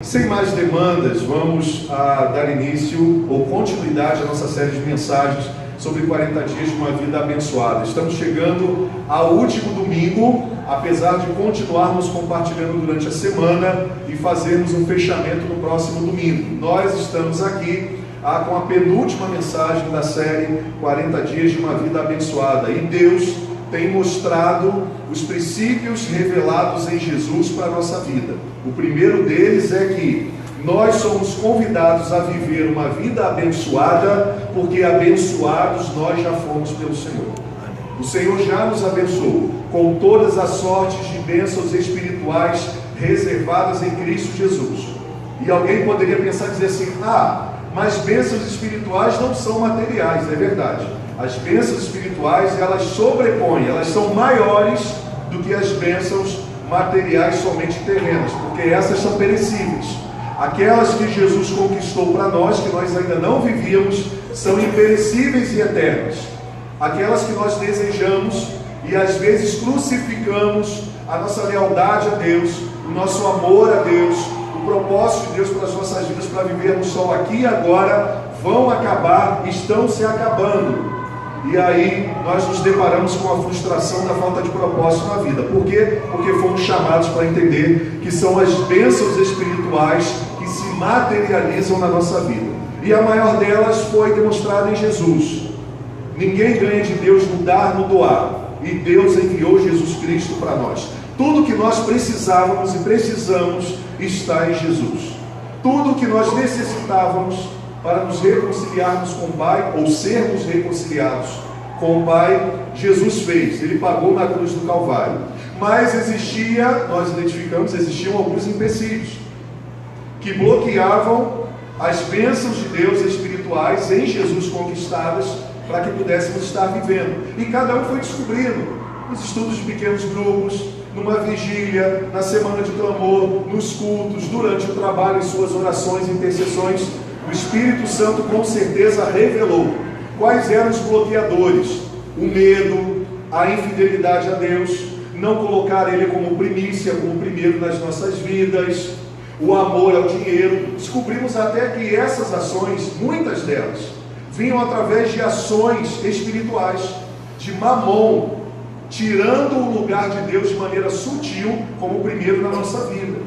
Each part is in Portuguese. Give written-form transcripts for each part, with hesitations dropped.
Sem mais demandas, vamos dar início ou continuidade à nossa série de mensagens sobre 40 dias de uma vida abençoada. Estamos chegando ao último domingo, apesar de continuarmos compartilhando durante a semana e fazermos um fechamento no próximo domingo. Nós estamos aqui com a penúltima mensagem da série 40 dias de uma vida abençoada. E Deus tem mostrado os princípios revelados em Jesus para a nossa vida. O primeiro deles é que nós somos convidados a viver uma vida abençoada, porque abençoados nós já fomos pelo Senhor. O Senhor já nos abençoou com todas as sortes de bênçãos espirituais reservadas em Cristo Jesus. E alguém poderia pensar e dizer assim: mas bênçãos espirituais não são materiais. É verdade. As bênçãos espirituais, elas sobrepõem, elas são maiores do que as bênçãos materiais somente terrenas, porque essas são perecíveis. Aquelas que Jesus conquistou para nós, que nós ainda não vivíamos, são imperecíveis e eternas. Aquelas que nós desejamos e às vezes crucificamos a nossa lealdade a Deus, o nosso amor a Deus, o propósito de Deus para as nossas vidas, para vivermos só aqui e agora, vão acabar, estão se acabando. E aí nós nos deparamos com a frustração da falta de propósito na vida. Por quê? Porque fomos chamados para entender que são as bênçãos espirituais que se materializam na nossa vida. E a maior delas foi demonstrada em Jesus. Ninguém ganha de Deus no dar, no doar. E Deus enviou Jesus Cristo para nós. Tudo que nós precisávamos e precisamos está em Jesus. Tudo que nós necessitávamos para nos reconciliarmos com o Pai, ou sermos reconciliados com o Pai, Jesus fez. Ele pagou na cruz do Calvário. Mas nós identificamos, existiam alguns empecilhos que bloqueavam as bênçãos de Deus espirituais em Jesus conquistadas, para que pudéssemos estar vivendo. E cada um foi descobrindo, nos estudos de pequenos grupos, numa vigília, na semana de clamor, nos cultos, durante o trabalho, em suas orações e intercessões. O Espírito Santo com certeza revelou quais eram os bloqueadores: o medo, a infidelidade a Deus, não colocar Ele como primícia, como primeiro nas nossas vidas, o amor ao dinheiro. Descobrimos até que essas ações, muitas delas, vinham através de ações espirituais, de mamon, tirando o lugar de Deus de maneira sutil como primeiro na nossa vida,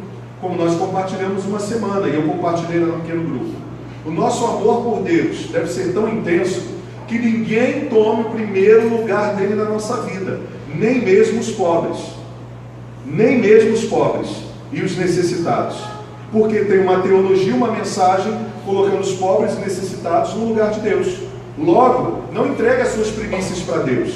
como nós compartilhamos uma semana, e eu compartilhei lá no pequeno grupo. O nosso amor por Deus deve ser tão intenso que ninguém tome o primeiro lugar dele na nossa vida, nem mesmo os pobres, e os necessitados, porque tem uma teologia, uma mensagem colocando os pobres e necessitados no lugar de Deus. Logo, não entregue as suas primícias para Deus,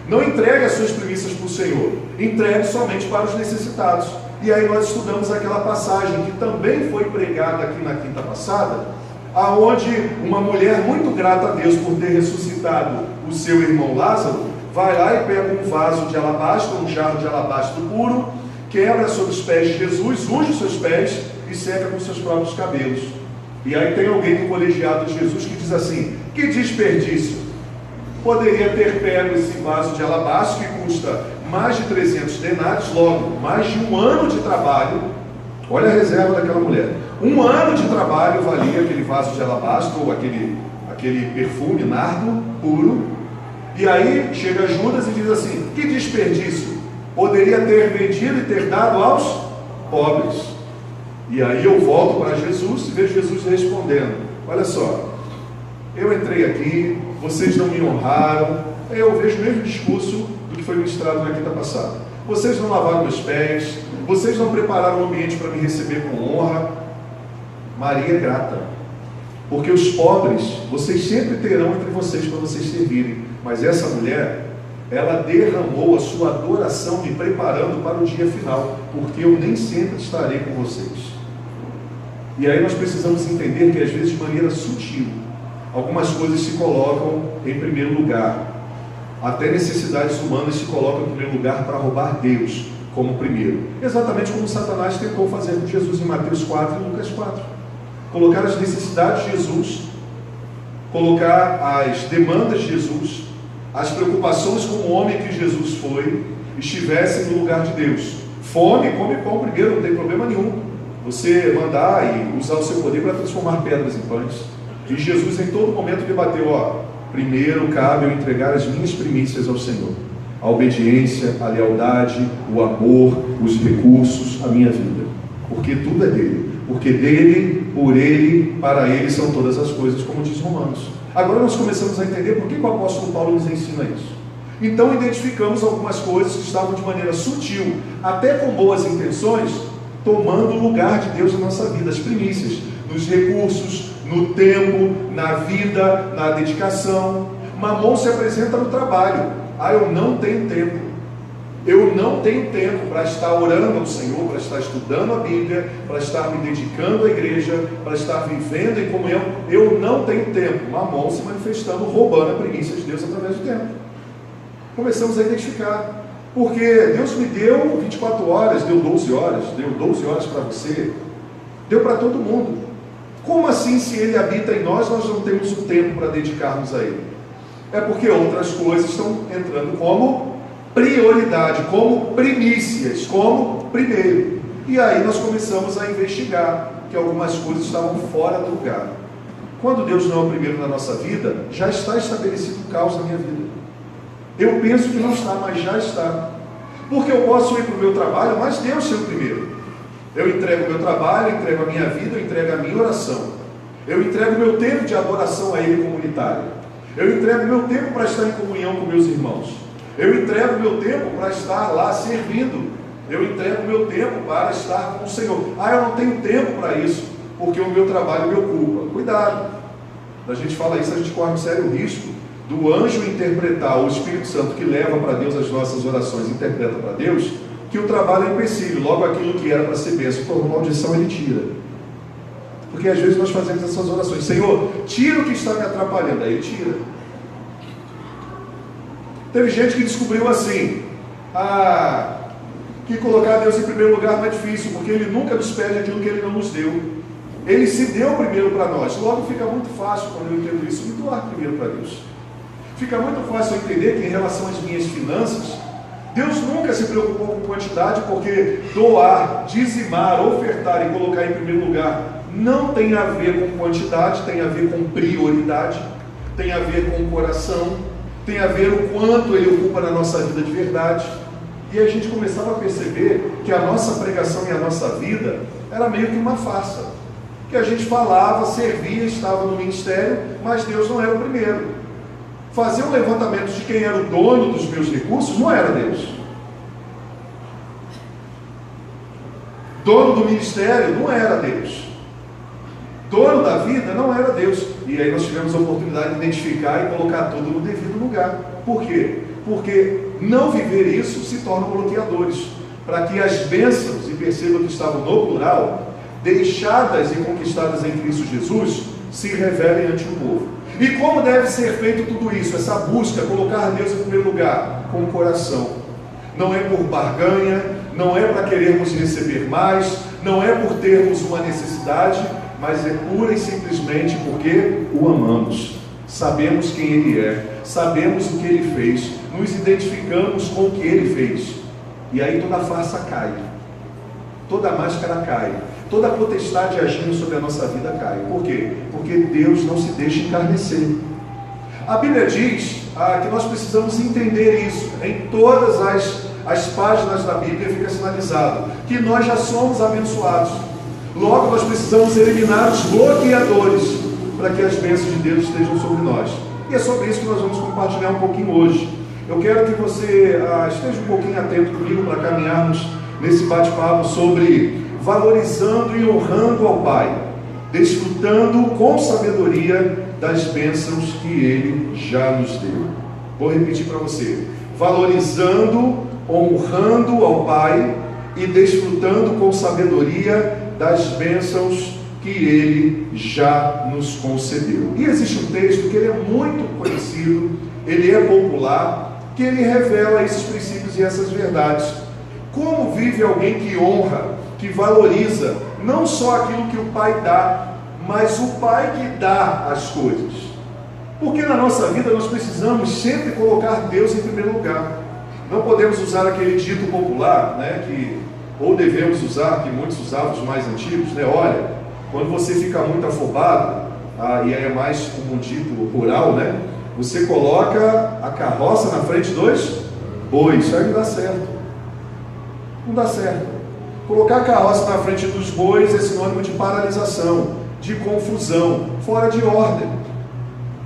não entregue as suas primícias para o Senhor, entregue somente para os necessitados. E aí nós estudamos aquela passagem que também foi pregada aqui na quinta passada, aonde uma mulher muito grata a Deus por ter ressuscitado o seu irmão Lázaro, vai lá e pega um vaso de alabastro, um jarro de alabastro puro, quebra sobre os pés de Jesus, unge os seus pés e seca com seus próprios cabelos. E aí tem alguém do colegiado de Jesus que diz assim: que desperdício! Poderia ter pego esse vaso de alabastro que custa mais de 300 denários, logo, mais de um ano de trabalho. Olha a reserva daquela mulher. Um ano de trabalho valia aquele vaso de alabastro, ou aquele perfume nardo puro. E aí chega Judas e diz assim: que desperdício! Poderia ter vendido e ter dado aos pobres. E aí eu volto para Jesus e vejo Jesus respondendo: olha só, eu entrei aqui, vocês não me honraram. Eu vejo o mesmo discurso do que foi ministrado na quinta passada. Vocês não lavaram meus pés, vocês não prepararam o ambiente para me receber com honra. Maria é grata, porque os pobres vocês sempre terão entre vocês para vocês servirem, mas essa mulher, ela derramou a sua adoração me preparando para o dia final, porque eu nem sempre estarei com vocês. E aí nós precisamos entender que às vezes de maneira sutil algumas coisas se colocam em primeiro lugar, até necessidades humanas se colocam em primeiro lugar para roubar Deus como primeiro, exatamente como Satanás tentou fazer com Jesus em Mateus 4 e Lucas 4. Colocar as necessidades de Jesus, colocar as demandas de Jesus, as preocupações como o homem que Jesus foi, estivessem no lugar de Deus. Fome, come pão primeiro, não tem problema nenhum. você mandar e usar o seu poder para transformar pedras em pães. E Jesus em todo momento debateu, primeiro cabe eu entregar as minhas primícias ao Senhor. A obediência, a lealdade, o amor, os recursos, a minha vida. Porque tudo é dele. Porque dele, por ele, para ele são todas as coisas, como diz Romanos. Agora nós começamos a entender por que o apóstolo Paulo nos ensina isso. Então identificamos algumas coisas que estavam de maneira sutil, até com boas intenções, tomando o lugar de Deus na nossa vida, as primícias, nos recursos, no tempo, na vida, na dedicação. Mamon se apresenta no trabalho. Eu não tenho tempo. Eu não tenho tempo para estar orando ao Senhor, para estar estudando a Bíblia, para estar me dedicando à igreja, para estar vivendo em comunhão. Eu não tenho tempo. Mamon se manifestando, roubando a primícia de Deus através do tempo. Começamos a identificar. Porque Deus me deu 24 horas, deu 12 horas, deu 12 horas para você, deu para todo mundo. Como assim, se Ele habita em nós, nós não temos o tempo para dedicarmos a Ele? É porque outras coisas estão entrando como prioridade, como primícias, como primeiro. E aí nós começamos a investigar que algumas coisas estavam fora do lugar. Quando Deus não é o primeiro na nossa vida, já está estabelecido o caos na minha vida. Eu penso que não está, mas já está. Porque eu posso ir para o meu trabalho, mas Deus ser o primeiro. Eu entrego o meu trabalho, entrego a minha vida, eu entrego a minha oração. Eu entrego o meu tempo de adoração a Ele comunitário. Eu entrego o meu tempo para estar em comunhão com meus irmãos. Eu entrego o meu tempo para estar lá servindo. Eu entrego o meu tempo para estar com o Senhor. Eu não tenho tempo para isso, porque o meu trabalho me ocupa. Cuidado. Quando a gente fala isso, a gente corre um sério risco do anjo interpretar, o Espírito Santo que leva para Deus as nossas orações, interpreta para Deus, que o trabalho é empecilho, logo aquilo que era para ser bênção, por maldição ele tira. Porque às vezes nós fazemos essas orações, Senhor, tira o que está me atrapalhando, aí ele tira. Teve gente que descobriu assim, que colocar Deus em primeiro lugar não é difícil, porque Ele nunca nos pede aquilo que Ele não nos deu. Ele se deu primeiro para nós, logo fica muito fácil, quando eu entendo isso, me doar primeiro para Deus. Fica muito fácil eu entender que em relação às minhas finanças, Deus nunca se preocupou com quantidade, porque doar, dizimar, ofertar e colocar em primeiro lugar não tem a ver com quantidade, tem a ver com prioridade, tem a ver com o coração, tem a ver o quanto Ele ocupa na nossa vida de verdade. E a gente começava a perceber que a nossa pregação e a nossa vida era meio que uma farsa, que a gente falava, servia, estava no ministério, mas Deus não era o primeiro. Fazer um levantamento de quem era o dono dos meus recursos não era Deus. Dono do ministério não era Deus. Dono da vida não era Deus. E aí nós tivemos a oportunidade de identificar e colocar tudo no devido lugar. Por quê? Porque não viver isso se tornam bloqueadores, para que as bênçãos, e perceba que estavam no plural, deixadas e conquistadas em Cristo Jesus, se revelem ante o povo. E como deve ser feito tudo isso? Essa busca, colocar Deus em primeiro lugar, com o coração. Não é por barganha, não é para querermos receber mais, não é por termos uma necessidade, mas é pura e simplesmente porque o amamos. Sabemos quem Ele é, sabemos o que Ele fez, nos identificamos com o que Ele fez. E aí toda a farsa cai, toda a máscara cai, toda a potestade agindo sobre a nossa vida cai. Por quê? Porque Deus não se deixa encarnecer. A Bíblia diz que nós precisamos entender isso. Em todas as páginas da Bíblia fica sinalizado que nós já somos abençoados. Logo nós precisamos eliminar os bloqueadores para que as bênçãos de Deus estejam sobre nós. E é sobre isso que nós vamos compartilhar um pouquinho hoje. Eu quero que você esteja um pouquinho atento comigo para caminharmos nesse bate-papo sobre valorizando e honrando ao Pai, desfrutando com sabedoria das bênçãos que Ele já nos deu. Vou repetir para você: valorizando, honrando ao Pai e desfrutando com sabedoria das bênçãos que Ele já nos concedeu. E existe um texto que ele é muito conhecido, ele é popular, que ele revela esses princípios e essas verdades. Como vive alguém que honra, que valoriza não só aquilo que o Pai dá, mas o Pai que dá as coisas. Porque na nossa vida nós precisamos sempre colocar Deus em primeiro lugar. Não podemos usar aquele dito popular, que ou devemos usar, que muitos usavam, os mais antigos, né? Olha, quando você fica muito afobado, e aí é mais como um dito rural, né? Você coloca a carroça na frente dos bois. Isso aí não dá certo. Não dá certo. Colocar a carroça na frente dos bois é sinônimo de paralisação, de confusão, fora de ordem.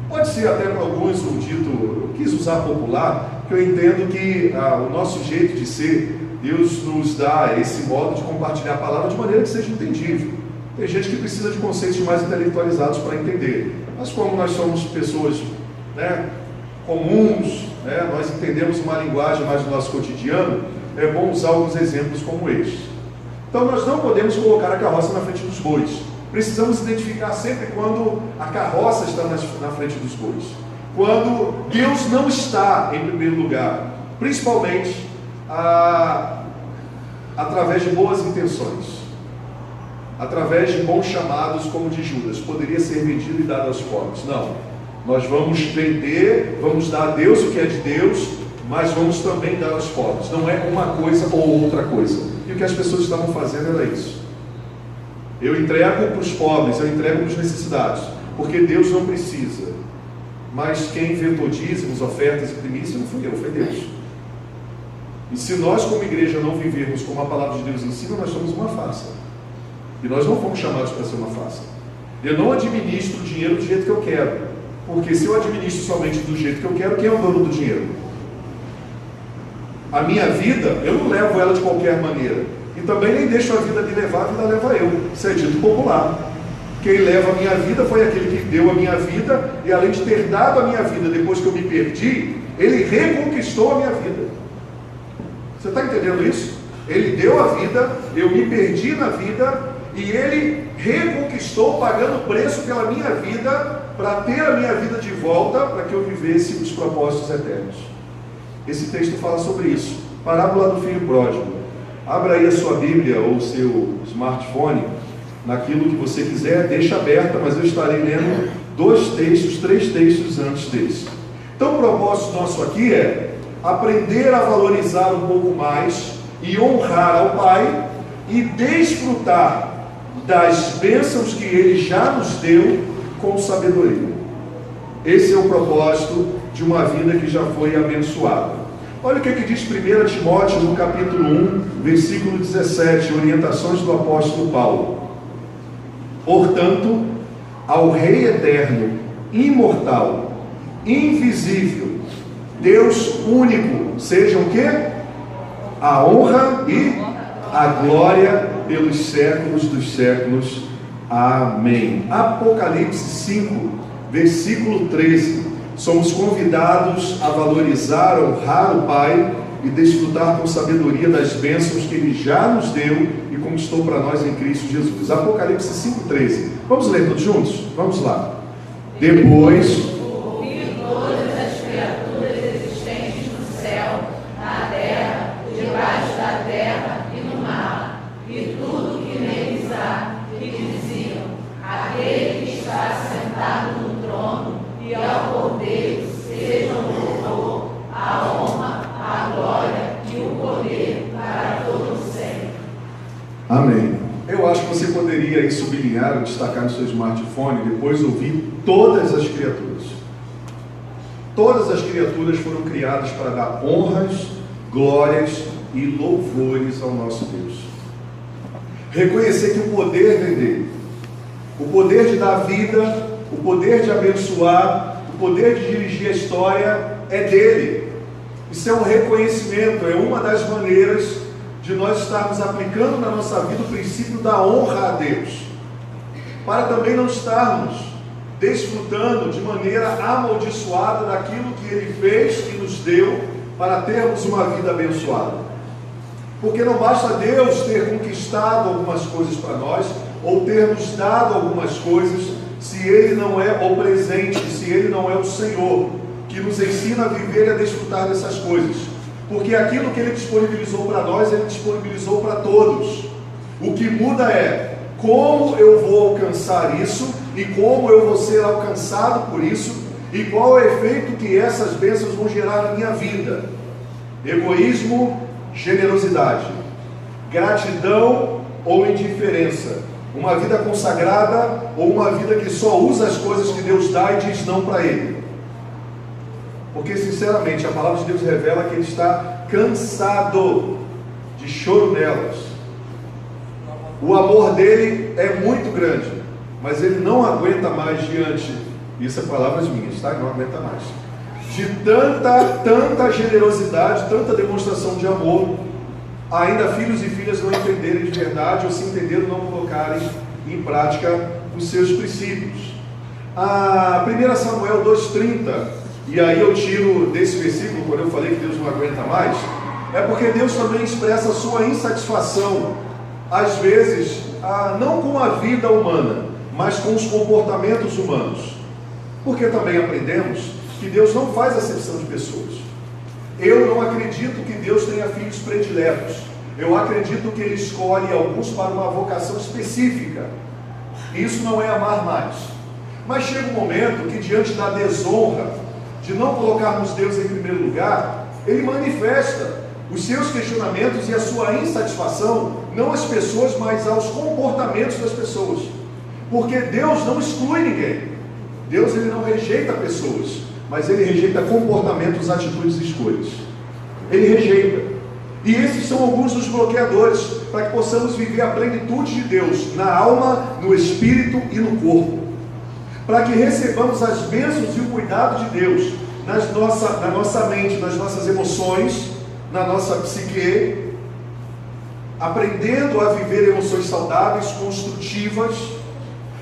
Pode ser até para alguns um dito, eu quis usar popular, porque eu entendo que o nosso jeito de ser, Deus nos dá esse modo de compartilhar a palavra de maneira que seja entendível. Tem gente que precisa de conceitos mais intelectualizados para entender, mas como nós somos pessoas, né, comuns, né, nós entendemos uma linguagem mais do nosso cotidiano, é bom usar alguns exemplos como este. Então nós não podemos colocar a carroça na frente dos bois. Precisamos identificar sempre quando a carroça está na frente dos bois. Quando Deus não está em primeiro lugar, principalmente através de boas intenções, através de bons chamados como de Judas, poderia ser vendido e dado aos pobres. Não, nós vamos vender, vamos dar a Deus o que é de Deus, mas vamos também dar aos pobres. Não é uma coisa ou outra coisa. E o que as pessoas estavam fazendo era isso. Eu entrego para os pobres, eu entrego para os necessitados, porque Deus não precisa. Mas quem inventou dízimos, ofertas e primícias não fui eu, foi Deus. E se nós como igreja não vivermos como a palavra de Deus ensina, nós somos uma farsa. E nós não fomos chamados para ser uma farsa. Eu não administro o dinheiro do jeito que eu quero, porque se eu administro somente do jeito que eu quero, quem é o dono do dinheiro? A minha vida, eu não levo ela de qualquer maneira. E também nem deixo a vida me levar, a vida leva eu. Isso é dito popular. Quem leva a minha vida foi aquele que deu a minha vida, e além de ter dado a minha vida depois que eu me perdi, ele reconquistou a minha vida. Você está entendendo isso? Ele deu a vida, eu me perdi na vida, e ele reconquistou, pagando o preço pela minha vida, para ter a minha vida de volta, para que eu vivesse os propósitos eternos. Esse texto fala sobre isso. Parábola do filho pródigo. Abra aí a sua Bíblia ou o seu smartphone, naquilo que você quiser, deixa aberta, mas eu estarei lendo 3 textos antes desse. Então o propósito nosso aqui é aprender a valorizar um pouco mais e honrar ao Pai e desfrutar das bênçãos que Ele já nos deu com sabedoria. Esse é o propósito de uma vida que já foi abençoada. Olha o que diz 1 Timóteo no capítulo 1, versículo 17, orientações do apóstolo Paulo. Portanto, ao Rei eterno, imortal, invisível, Deus único, sejam o quê? A honra e a glória pelos séculos dos séculos. Amém. Apocalipse 5, versículo 13. Somos convidados a valorizar, honrar o Pai e desfrutar com sabedoria das bênçãos que Ele já nos deu e conquistou para nós em Cristo Jesus. Apocalipse 5,13. Vamos ler todos juntos? Vamos lá. Depois... Amém. Eu acho que você poderia aí sublinhar ou destacar no seu smartphone, depois ouvir todas as criaturas. Todas as criaturas foram criadas para dar honras, glórias e louvores ao nosso Deus. Reconhecer que o poder vem dele. O poder de dar vida, o poder de abençoar, o poder de dirigir a história é dele. Isso é um reconhecimento, é uma das maneiras de nós estarmos aplicando na nossa vida o princípio da honra a Deus, para também não estarmos desfrutando de maneira amaldiçoada daquilo que Ele fez e nos deu para termos uma vida abençoada. Porque não basta Deus ter conquistado algumas coisas para nós, ou ter nos dado algumas coisas, se Ele não é o presente, se Ele não é o Senhor, que nos ensina a viver e a desfrutar dessas coisas. Porque aquilo que Ele disponibilizou para nós, Ele disponibilizou para todos. O que muda é como eu vou alcançar isso, e como eu vou ser alcançado por isso, e qual é o efeito que essas bênçãos vão gerar na minha vida. Egoísmo, generosidade. gratidão ou indiferença, uma vida consagrada ou uma vida que só usa as coisas que Deus dá e diz não para Ele. Porque sinceramente a palavra de Deus revela que Ele está cansado de choro nelas. O amor dele é muito grande, mas Ele não aguenta mais diante, isso é palavras minhas, tá? Não aguenta mais, de tanta generosidade, tanta demonstração de amor, ainda filhos e filhas não entenderem de verdade, ou se entenderam, não colocarem em prática os seus princípios. A 1 Samuel 2,30, e aí eu tiro desse versículo, quando eu falei que Deus não aguenta mais, é porque Deus também expressa a sua insatisfação, às vezes, não com a vida humana, mas com os comportamentos humanos. Porque também aprendemos que Deus não faz acepção de pessoas. Eu não acredito que Deus tenha filhos prediletos. Eu acredito que Ele escolhe alguns para uma vocação específica. Isso não é amar mais. Mas chega um momento que, diante da desonra, de não colocarmos Deus em primeiro lugar, Ele manifesta os seus questionamentos e a sua insatisfação, não às pessoas, mas aos comportamentos das pessoas. Porque Deus não exclui ninguém. Deus ele não rejeita pessoas, mas Ele rejeita comportamentos, atitudes e escolhas. Ele rejeita. E esses são alguns dos bloqueadores para que possamos viver a plenitude de Deus na alma, no espírito e no corpo. Para que recebamos as bênçãos e o cuidado de Deus na nossa mente, nas nossas emoções, na nossa psique, aprendendo a viver emoções saudáveis, construtivas,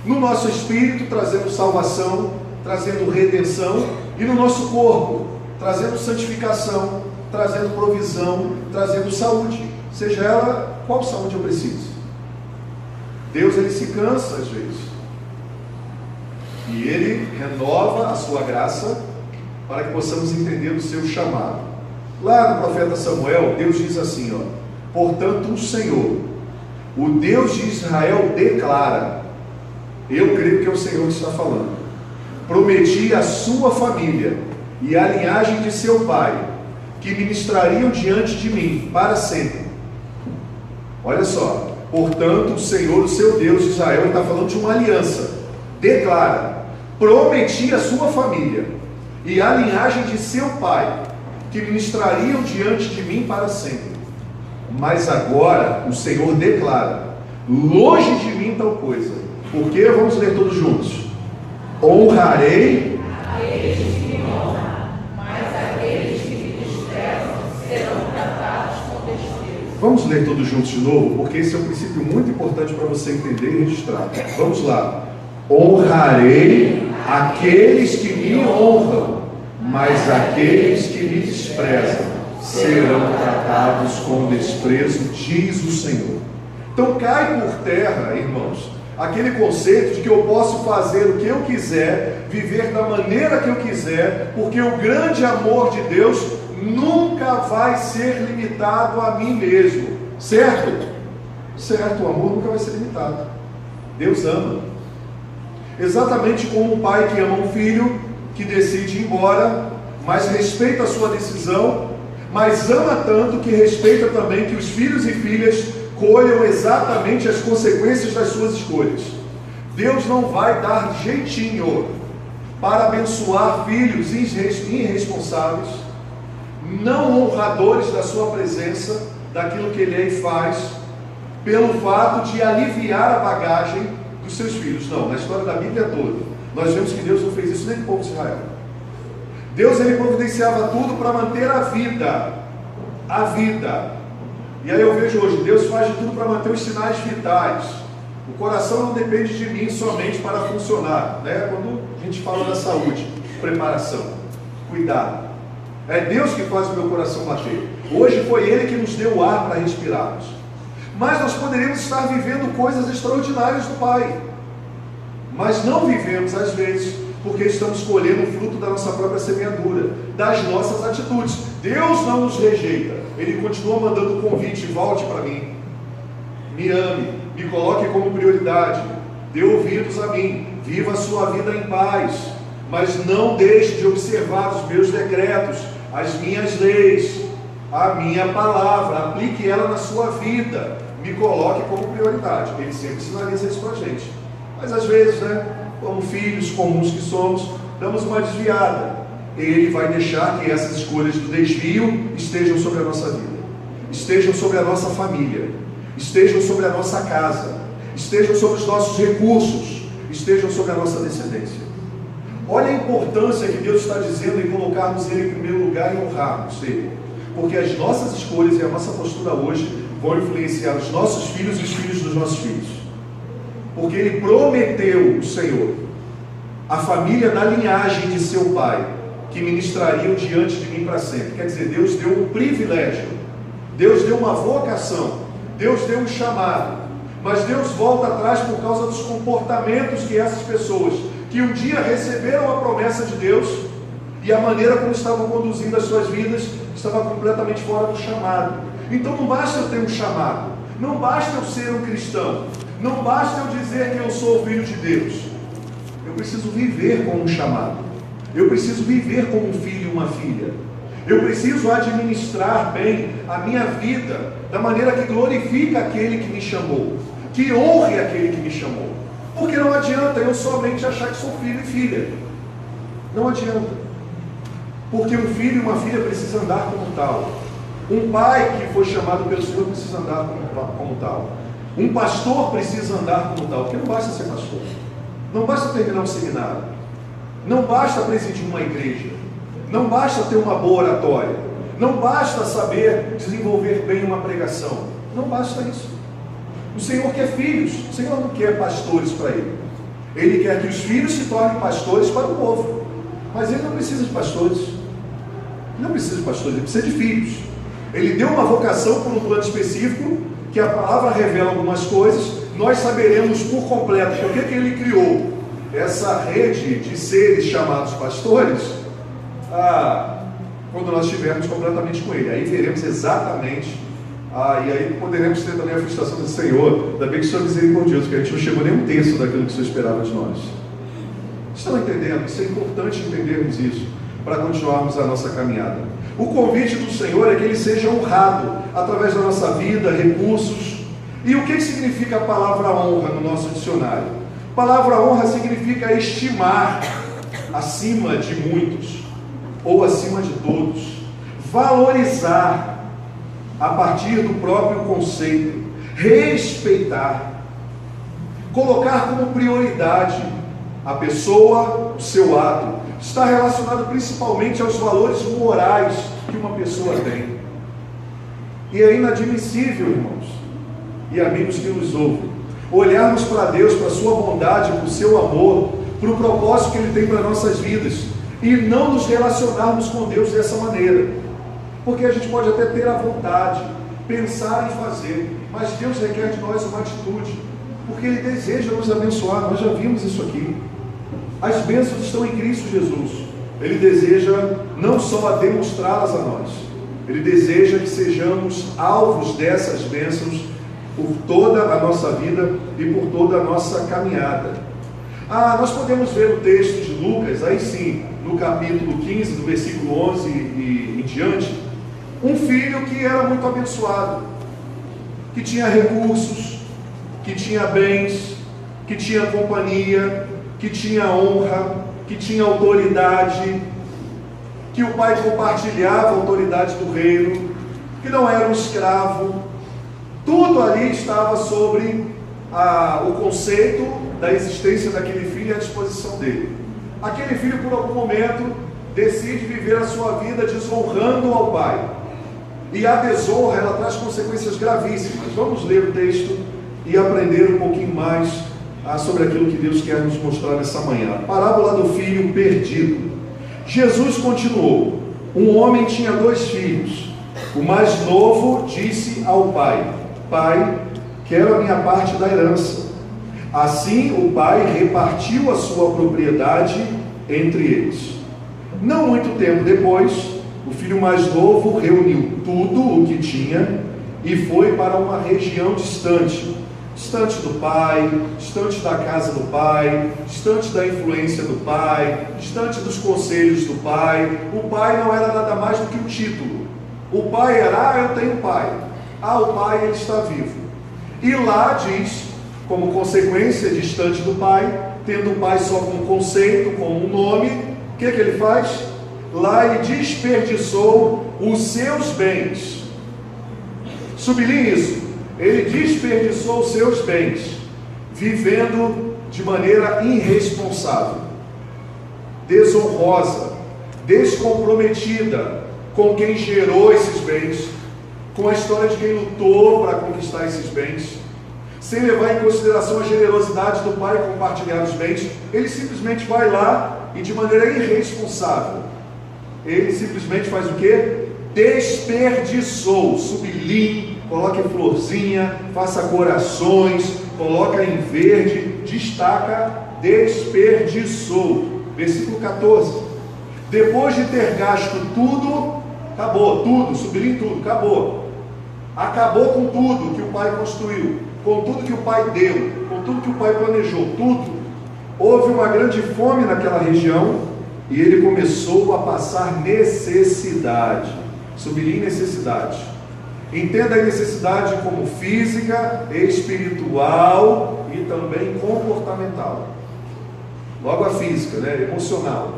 no nosso espírito, trazendo salvação, trazendo redenção, e no nosso corpo, trazendo santificação, trazendo provisão, trazendo saúde, seja ela qual saúde eu preciso. Deus ele se cansa às vezes, e Ele renova a sua graça para que possamos entender o seu chamado. Lá no profeta Samuel, Deus diz assim, portanto o Senhor, o Deus de Israel declara, eu creio que é o Senhor que está falando, prometi à sua família e à linhagem de seu pai, que ministrariam diante de mim para sempre. Olha só, portanto o Senhor, o seu Deus de Israel, está falando de uma aliança, declara, prometi à sua família e à linhagem de seu pai, que ministrariam diante de mim para sempre. Mas agora o Senhor declara, longe de mim tal coisa, porque, vamos ler todos juntos, honrarei aqueles que me honram, mas aqueles que me desprezam serão tratados com desprezo. Vamos ler todos juntos de novo, porque esse é um princípio muito importante para você entender e registrar. Vamos lá. Honrarei aqueles que me honram, mas aqueles que me desprezam serão tratados com desprezo, diz o Senhor. Então cai por terra, irmãos, aquele conceito de que eu posso fazer o que eu quiser, viver da maneira que eu quiser, porque o grande amor de Deus nunca vai ser limitado a mim mesmo, certo? Certo, o amor nunca vai ser limitado. Deus ama. Exatamente como um pai que ama um filho, que decide ir embora, mas respeita a sua decisão, mas ama tanto que respeita também que os filhos e filhas colham exatamente as consequências das suas escolhas. Deus não vai dar jeitinho para abençoar filhos irresponsáveis, não honradores da sua presença, daquilo que Ele é e faz, pelo fato de aliviar a bagagem dos seus filhos. Não, na história da Bíblia toda, nós vemos que Deus não fez isso nem com o povo de Israel. Deus ele providenciava tudo para manter a vida. A vida. E aí eu vejo hoje, Deus faz de tudo para manter os sinais vitais. O coração não depende de mim somente para funcionar, né? Quando a gente fala da saúde, preparação, cuidado. É Deus que faz o meu coração bater. Hoje foi Ele que nos deu o ar para respirarmos. Mas nós poderíamos estar vivendo coisas extraordinárias do Pai. Mas não vivemos às vezes, porque estamos colhendo o fruto da nossa própria semeadura, das nossas atitudes. Deus não nos rejeita. Ele continua mandando o convite, volte para mim, me ame, me coloque como prioridade, dê ouvidos a mim, viva a sua vida em paz, mas não deixe de observar os meus decretos, as minhas leis, a minha palavra, aplique ela na sua vida, me coloque como prioridade. Ele sempre sinaliza isso para a gente. Mas às vezes, como filhos comuns que somos, damos uma desviada. Ele vai deixar que essas escolhas do desvio estejam sobre a nossa vida, estejam sobre a nossa família, estejam sobre a nossa casa, estejam sobre os nossos recursos, estejam sobre a nossa descendência. Olha a importância que Deus está dizendo em colocarmos Ele em primeiro lugar e honrarmos Ele, porque as nossas escolhas e a nossa postura hoje vão influenciar os nossos filhos e os filhos dos nossos filhos, porque Ele prometeu, o Senhor, a família da linhagem de seu pai, que ministrariam diante de mim para sempre. Quer dizer, Deus deu um privilégio, Deus deu uma vocação, Deus deu um chamado, mas Deus volta atrás por causa dos comportamentos que essas pessoas, que um dia receberam a promessa de Deus, e a maneira como estavam conduzindo as suas vidas, estava completamente fora do chamado. Então não basta eu ter um chamado, não basta eu ser um cristão, não basta eu dizer que eu sou filho de Deus. Eu preciso viver como um chamado, eu preciso viver como um filho e uma filha, eu preciso administrar bem a minha vida, da maneira que glorifica aquele que me chamou, que honre aquele que me chamou. Porque não adianta eu somente achar que sou filho e filha, não adianta, porque um filho e uma filha precisam andar como tal, um pai que foi chamado pelo Senhor precisa andar como tal, um pastor precisa andar como tal, porque não basta ser pastor, não basta terminar um seminário, não basta presidir uma igreja, não basta ter uma boa oratória, não basta saber desenvolver bem uma pregação, não basta isso. O Senhor quer filhos, o Senhor não quer pastores para Ele. Ele quer que os filhos se tornem pastores para o povo, mas Ele não precisa de pastores, não precisa de pastores, Ele precisa de filhos. Ele deu uma vocação por um plano específico, que a palavra revela algumas coisas, nós saberemos por completo por que Ele criou essa rede de seres chamados pastores, quando nós estivermos completamente com Ele. Aí veremos exatamente, e aí poderemos ter também a frustração do Senhor, ainda bem que o Senhor é misericordioso, que a gente não chegou nem um terço daquilo que o Senhor esperava de nós. Estão entendendo? Isso é importante entendermos isso, para continuarmos a nossa caminhada. O convite do Senhor é que Ele seja honrado, através da nossa vida, recursos. E o que significa a palavra honra no nosso dicionário? A palavra honra significa estimar acima de muitos, ou acima de todos, valorizar a partir do próprio conceito, respeitar, colocar como prioridade a pessoa, o seu ato. Está relacionado principalmente aos valores morais que uma pessoa tem. E é inadmissível, irmãos e amigos que nos ouvem, olharmos para Deus, para a sua bondade, para o seu amor, para o propósito que Ele tem para nossas vidas, e não nos relacionarmos com Deus dessa maneira, porque a gente pode até ter a vontade, pensar em fazer, mas Deus requer de nós uma atitude, porque Ele deseja nos abençoar. Nós já vimos isso aqui. As bênçãos estão em Cristo Jesus. Ele deseja não só demonstrá-las a nós, Ele deseja que sejamos alvos dessas bênçãos por toda a nossa vida e por toda a nossa caminhada. Nós podemos ver o texto de Lucas, aí sim, no capítulo 15, do versículo 11 e em diante, um filho que era muito abençoado, que tinha recursos, que tinha bens, que tinha companhia, que tinha honra, que tinha autoridade, que o pai compartilhava a autoridade do reino, que não era um escravo. Tudo ali estava sobre o conceito da existência daquele filho e à disposição dele. Aquele filho, por algum momento, decide viver a sua vida desonrando ao pai. E a desonra, ela traz consequências gravíssimas. Vamos ler o texto e aprender um pouquinho mais sobre aquilo que Deus quer nos mostrar nessa manhã. A parábola do filho perdido. Jesus continuou: um homem tinha 2 filhos. O mais novo disse ao pai: Pai, quero a minha parte da herança. Assim o pai repartiu a sua propriedade entre eles. Não muito tempo depois, o filho mais novo reuniu tudo o que tinha e foi para uma região distante do pai, distante da casa do pai, distante da influência do pai, distante dos conselhos do pai. O pai não era nada mais do que um título. O pai era, eu tenho pai. O pai ele está vivo. E lá diz, como consequência distante do pai, tendo o pai só como conceito, como um nome, o que ele faz? Lá ele desperdiçou os seus bens. Sublinhe isso. Ele desperdiçou os seus bens, vivendo de maneira irresponsável, desonrosa, descomprometida com quem gerou esses bens, com a história de quem lutou para conquistar esses bens, sem levar em consideração a generosidade do pai em compartilhar os bens. Ele simplesmente vai lá e de maneira irresponsável, ele simplesmente faz o quê? Desperdiçou. Sublinhe, coloque florzinha, faça corações, coloca em verde, destaca, desperdiçou. Versículo 14. Depois de ter gasto tudo, acabou, tudo, sublinhe tudo, acabou. Acabou com tudo que o pai construiu, com tudo que o pai deu, com tudo que o pai planejou, tudo. Houve uma grande fome naquela região e ele começou a passar necessidade. Sublinhe necessidade. Entenda a necessidade como física, espiritual e também comportamental. Logo a física, emocional.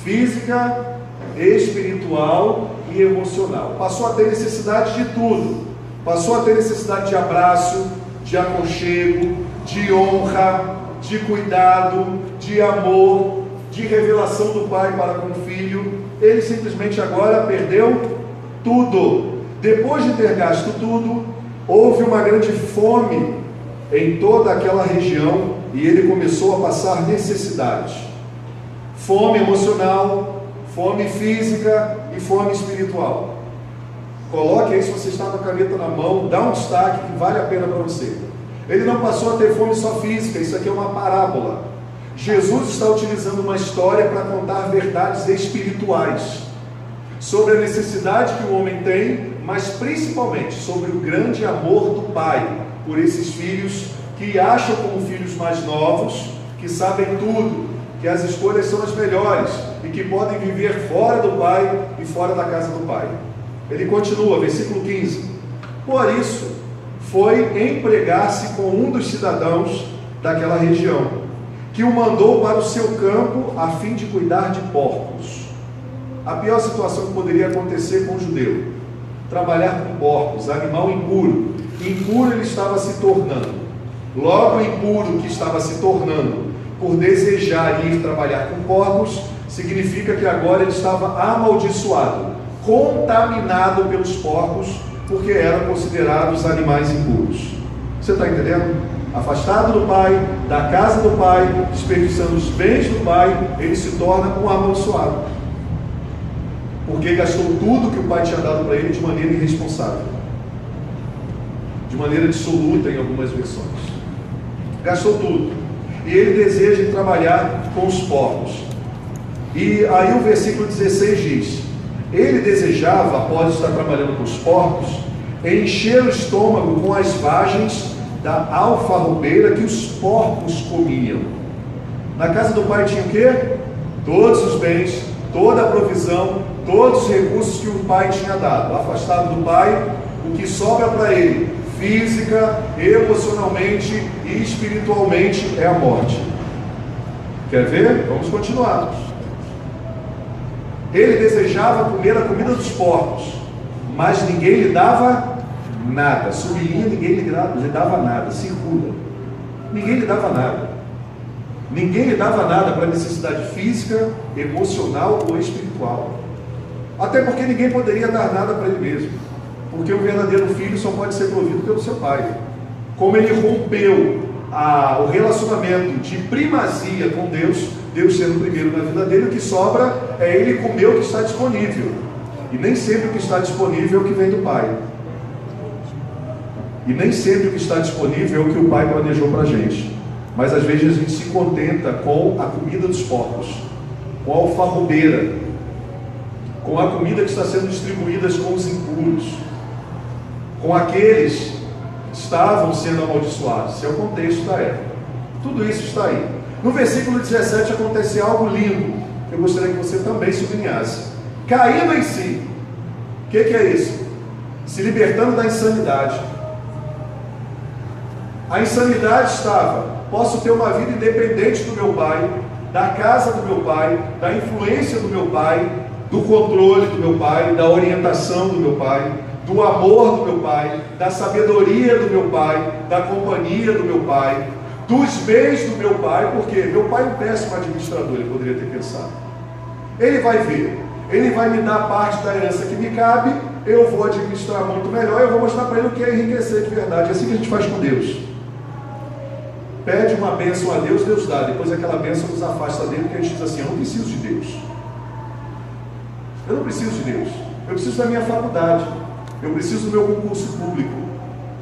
Física, espiritual e emocional. Passou a ter necessidade de tudo. Passou a ter necessidade de abraço, de aconchego, de honra, de cuidado, de amor, de revelação do pai para com o filho. Ele simplesmente agora perdeu tudo. Depois de ter gasto tudo, houve uma grande fome em toda aquela região e ele começou a passar necessidade. Fome emocional, fome física e fome espiritual. Coloque aí, se você está com a caneta na mão, dá um destaque que vale a pena para você. Ele não passou a ter fome só física, isso aqui é uma parábola. Jesus está utilizando uma história para contar verdades espirituais sobre a necessidade que o homem tem, mas principalmente sobre o grande amor do pai por esses filhos que acham como filhos mais novos, que sabem tudo, que as escolhas são as melhores e que podem viver fora do pai e fora da casa do pai. Ele continua, versículo 15. Por isso, foi empregar-se com um dos cidadãos daquela região, que o mandou para o seu campo a fim de cuidar de porcos. A pior situação que poderia acontecer com o judeu: trabalhar com porcos, animal impuro. Impuro ele estava se tornando. Logo, impuro que estava se tornando por desejar ir trabalhar com porcos, significa que agora ele estava amaldiçoado, contaminado pelos porcos, porque eram considerados animais impuros. Você está entendendo? Afastado do pai, da casa do pai, desperdiçando os bens do pai, ele se torna um amaldiçoado, porque gastou tudo que o pai tinha dado para ele de maneira irresponsável, de maneira dissoluta em algumas versões. Gastou tudo. E ele deseja ir trabalhar com os porcos. E aí o versículo 16 diz: ele desejava, após estar trabalhando com os porcos, encher o estômago com as vagens da alfarrobeira que os porcos comiam. Na casa do pai tinha o quê? Todos os bens, toda a provisão, todos os recursos que o pai tinha dado. Afastado do pai, o que sobra para ele, física, emocionalmente e espiritualmente, é a morte. Quer ver? Vamos continuar. Ele desejava comer a comida dos porcos, mas ninguém lhe dava nada. Sublinha, ninguém lhe dava nada. Circula. Ninguém lhe dava nada. Ninguém lhe dava nada para necessidade física, emocional ou espiritual. Até porque ninguém poderia dar nada para ele mesmo. Porque o verdadeiro filho só pode ser provido pelo seu pai. Como ele rompeu o relacionamento de primazia com Deus, Deus sendo o primeiro na vida dele, o que sobra é ele comer o que está disponível. E nem sempre o que está disponível é o que vem do pai. E nem sempre o que está disponível é o que o pai planejou para a gente. Mas às vezes a gente se contenta com a comida dos porcos, com a alfarrobeira, com a comida que está sendo distribuída com os impuros, com aqueles que estavam sendo amaldiçoados. Esse é o contexto da época. Tudo isso está aí. No versículo 17 acontece algo lindo, que eu gostaria que você também sublinhasse. Caindo em si, O que é isso? Se libertando da insanidade. A insanidade estava: posso ter uma vida independente do meu pai, da casa do meu pai, da influência do meu pai, do controle do meu pai, da orientação do meu pai, do amor do meu pai, da sabedoria do meu pai, da companhia do meu pai, dos bens do meu pai, porque meu pai é um péssimo administrador, ele poderia ter pensado. Ele vai ver, ele vai me dar parte da herança que me cabe, eu vou administrar muito melhor, eu vou mostrar para ele o que é enriquecer de verdade. É assim que a gente faz com Deus. Pede uma bênção a Deus, Deus dá, depois aquela bênção nos afasta dele, porque a gente diz assim: eu não preciso de Deus. Eu não preciso de Deus, eu preciso da minha faculdade, eu preciso do meu concurso público,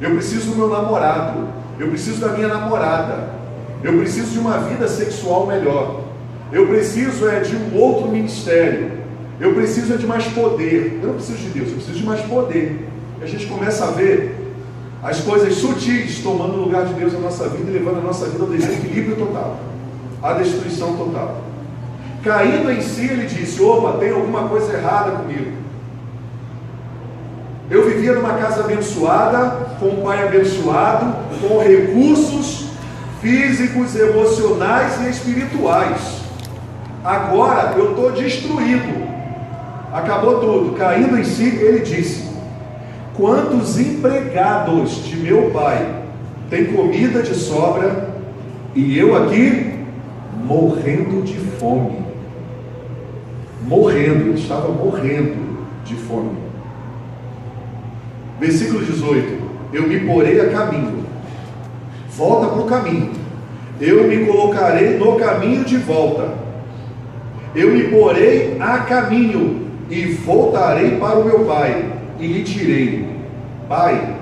eu preciso do meu namorado, eu preciso da minha namorada, eu preciso de uma vida sexual melhor, eu preciso de um outro ministério, eu preciso de mais poder. Eu não preciso de Deus, eu preciso de mais poder. E a gente começa a ver as coisas sutis tomando o lugar de Deus na nossa vida e levando a nossa vida ao desequilíbrio total, à destruição total. Caindo em si, ele disse: opa, tem alguma coisa errada comigo. Eu vivia numa casa abençoada, com um pai abençoado, com recursos físicos, emocionais e espirituais. Agora eu estou destruído. Acabou tudo. Caindo em si, ele disse: quantos empregados de meu pai têm comida de sobra e eu aqui morrendo de fome? Morrendo, ele estava morrendo de fome. Versículo 18: eu me porei a caminho. Volta para o caminho. Eu me colocarei no caminho de volta. Eu me porei a caminho e voltarei para o meu pai e lhe direi: pai,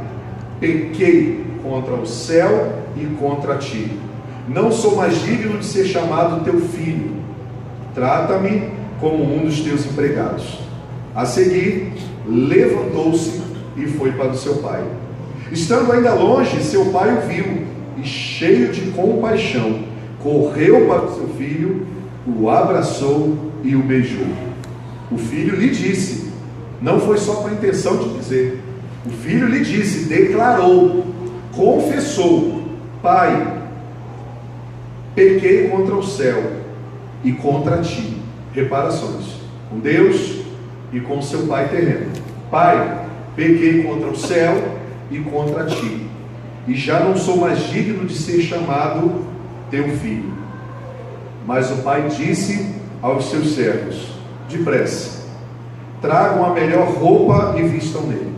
pequei contra o céu e contra ti. Não sou mais digno de ser chamado teu filho. Trata-me como um dos teus empregados. A seguir, levantou-se e foi para o seu pai. Estando ainda longe, seu pai o viu e, cheio de compaixão, correu para o seu filho, o abraçou e o beijou. O filho lhe disse, não foi só com a intenção de dizer, o filho lhe disse, declarou, confessou: pai, pequei contra o céu e contra ti. Reparações com Deus e com seu pai terreno. Pai, pequei contra o céu e contra ti, e já não sou mais digno de ser chamado teu filho. Mas o pai disse aos seus servos: depressa, tragam a melhor roupa e vistam nele.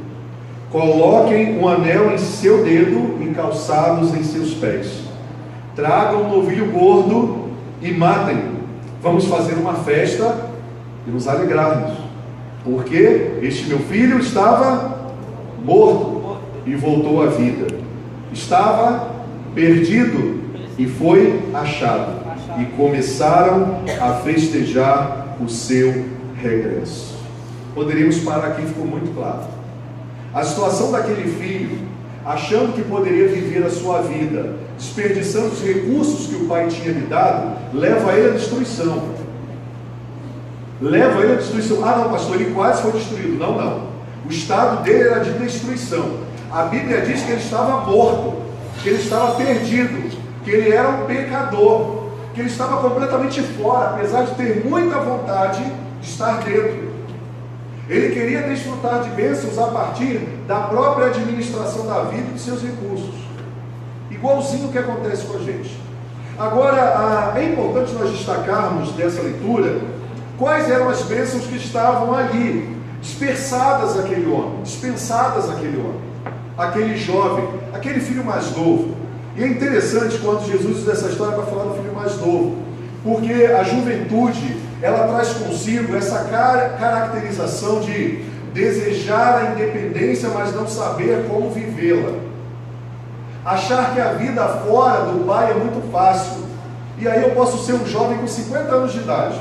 Coloquem um anel em seu dedo e calçados em seus pés. Tragam um novilho gordo e matem-no. Vamos fazer uma festa e nos alegrarmos, porque este meu filho estava morto e voltou à vida, estava perdido e foi achado. E começaram a festejar o seu regresso. Poderíamos parar aqui, ficou muito claro. A situação daquele filho, achando que poderia viver a sua vida, desperdiçando os recursos que o pai tinha lhe dado, leva ele à destruição. Leva ele à destruição. Ah não, pastor, ele quase foi destruído. Não, não. O estado dele era de destruição. A Bíblia diz que ele estava morto, que ele estava perdido, que ele era um pecador, que ele estava completamente fora, apesar de ter muita vontade de estar dentro. Ele queria desfrutar de bênçãos a partir da própria administração da vida e de seus recursos, igualzinho o que acontece com a gente. Agora, é importante nós destacarmos dessa leitura quais eram as bênçãos que estavam ali, dispensadas àquele homem, aquele jovem, aquele filho mais novo. E é interessante quando Jesus usa essa história para falar do filho mais novo, porque a juventude, ela traz consigo essa caracterização de desejar a independência, mas não saber como vivê-la. Achar que a vida fora do pai é muito fácil. E aí eu posso ser um jovem com 50 anos de idade,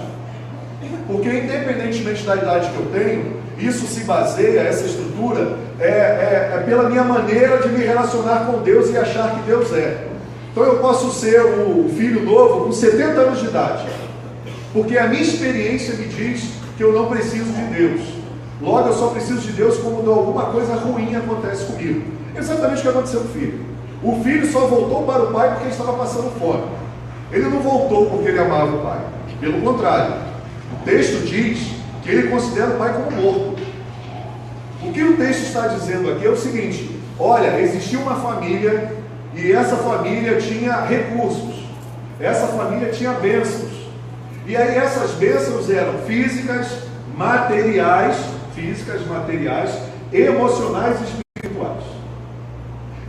porque independentemente da idade que eu tenho, isso se baseia, essa estrutura, é pela minha maneira de me relacionar com Deus e achar que Deus é. Então eu posso ser o filho novo com 70 anos de idade, porque a minha experiência me diz que eu não preciso de Deus. Logo eu só preciso de Deus quando alguma coisa ruim acontece comigo. Exatamente o que aconteceu com o filho. O filho só voltou para o pai porque ele estava passando fome. Ele não voltou porque ele amava o pai. Pelo contrário, o texto diz que ele considera o pai como morto. O que o texto está dizendo aqui é o seguinte: olha, existia uma família e essa família tinha recursos, essa família tinha bênçãos, e aí essas bênçãos eram físicas, materiais, emocionais e espirituais.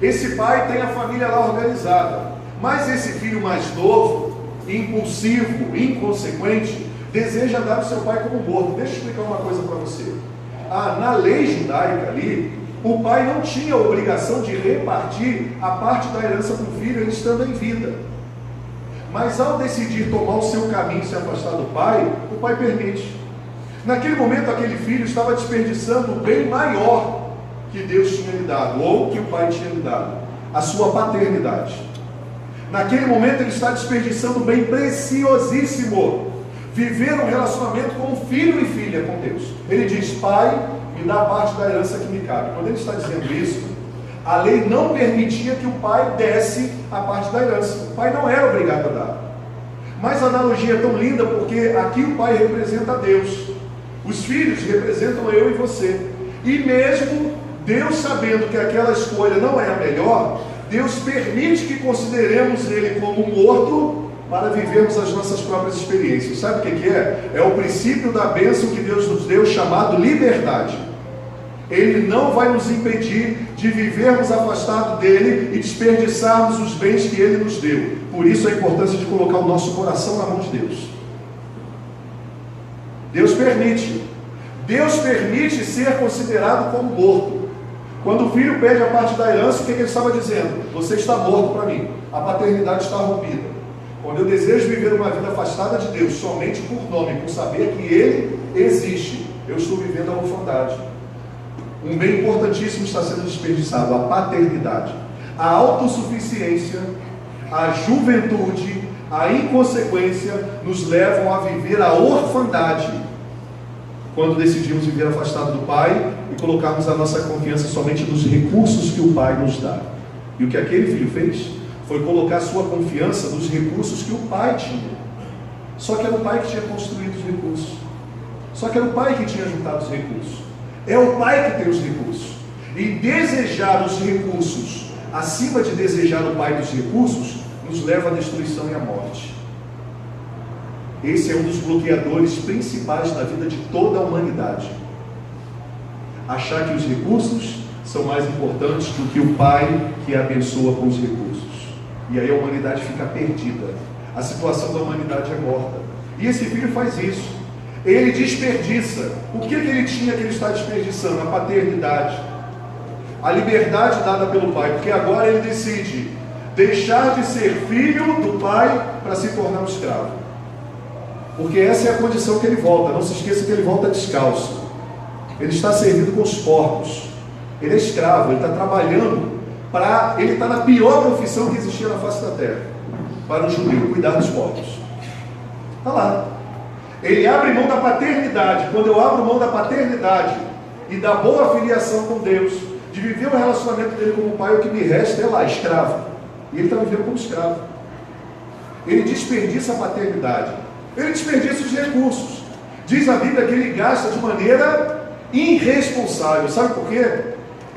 Esse pai tem a família lá organizada, mas esse filho mais novo, impulsivo, inconsequente, deseja dar o seu pai como morto. Deixa eu explicar uma coisa para você. Na lei judaica ali, o pai não tinha a obrigação de repartir a parte da herança para o filho, ele estando em vida. Mas ao decidir tomar o seu caminho e se afastar do pai, o pai permite. Naquele momento, aquele filho estava desperdiçando o bem maior que Deus tinha lhe dado, ou que o pai tinha lhe dado, a sua paternidade. Naquele momento, ele está desperdiçando um bem preciosíssimo, viver um relacionamento como filho e filha com Deus. Ele diz: pai, me dá parte da herança que me cabe. Quando ele está dizendo isso, a lei não permitia que o pai desse a parte da herança. O pai não era obrigado a dar. Mas a analogia é tão linda porque aqui o pai representa Deus, os filhos representam eu e você. E mesmo Deus sabendo que aquela escolha não é a melhor, Deus permite que consideremos ele como morto para vivermos as nossas próprias experiências. Sabe o que é? É o princípio da bênção que Deus nos deu, chamado liberdade. Ele não vai nos impedir de vivermos afastados dele e desperdiçarmos os bens que ele nos deu. Por isso a importância de colocar o nosso coração na mão de Deus. Deus permite ser considerado como morto. Quando o filho pede a parte da herança, o que ele estava dizendo? Você está morto para mim, a paternidade está rompida. Quando eu desejo viver uma vida afastada de Deus, somente por nome, por saber que ele existe, eu estou vivendo a orfandade. Um bem importantíssimo está sendo desperdiçado: a paternidade. A autossuficiência, a juventude, a inconsequência nos levam a viver a orfandade quando decidimos viver afastado do pai e colocarmos a nossa confiança somente nos recursos que o pai nos dá. E o que aquele filho fez foi colocar sua confiança nos recursos que o pai tinha. Só que era o pai que tinha construído os recursos, só que era o pai que tinha juntado os recursos. É o pai que tem os recursos. E desejar os recursos acima de desejar o pai dos recursos nos leva à destruição e à morte. Esse é um dos bloqueadores principais na vida de toda a humanidade. Achar que os recursos são mais importantes do que o pai que abençoa com os recursos. E aí a humanidade fica perdida. A situação da humanidade é morta. E esse filho faz isso. Ele desperdiça. O que ele tinha que ele está desperdiçando? A paternidade, a liberdade dada pelo pai, porque agora ele decide deixar de ser filho do pai para se tornar um escravo, porque essa é a condição que ele volta. Não se esqueça que ele volta descalço, ele está servindo com os porcos, ele é escravo, ele está trabalhando ele está na pior profissão que existia na face da terra para um judeu: cuidar dos porcos. Está lá. Ele abre mão da paternidade. Quando eu abro mão da paternidade e da boa filiação com Deus, de viver o relacionamento dele como pai, o que me resta é lá, escravo. E ele está vivendo como escravo. Ele desperdiça a paternidade, ele desperdiça os recursos. Diz a Bíblia que ele gasta de maneira irresponsável. Sabe por quê?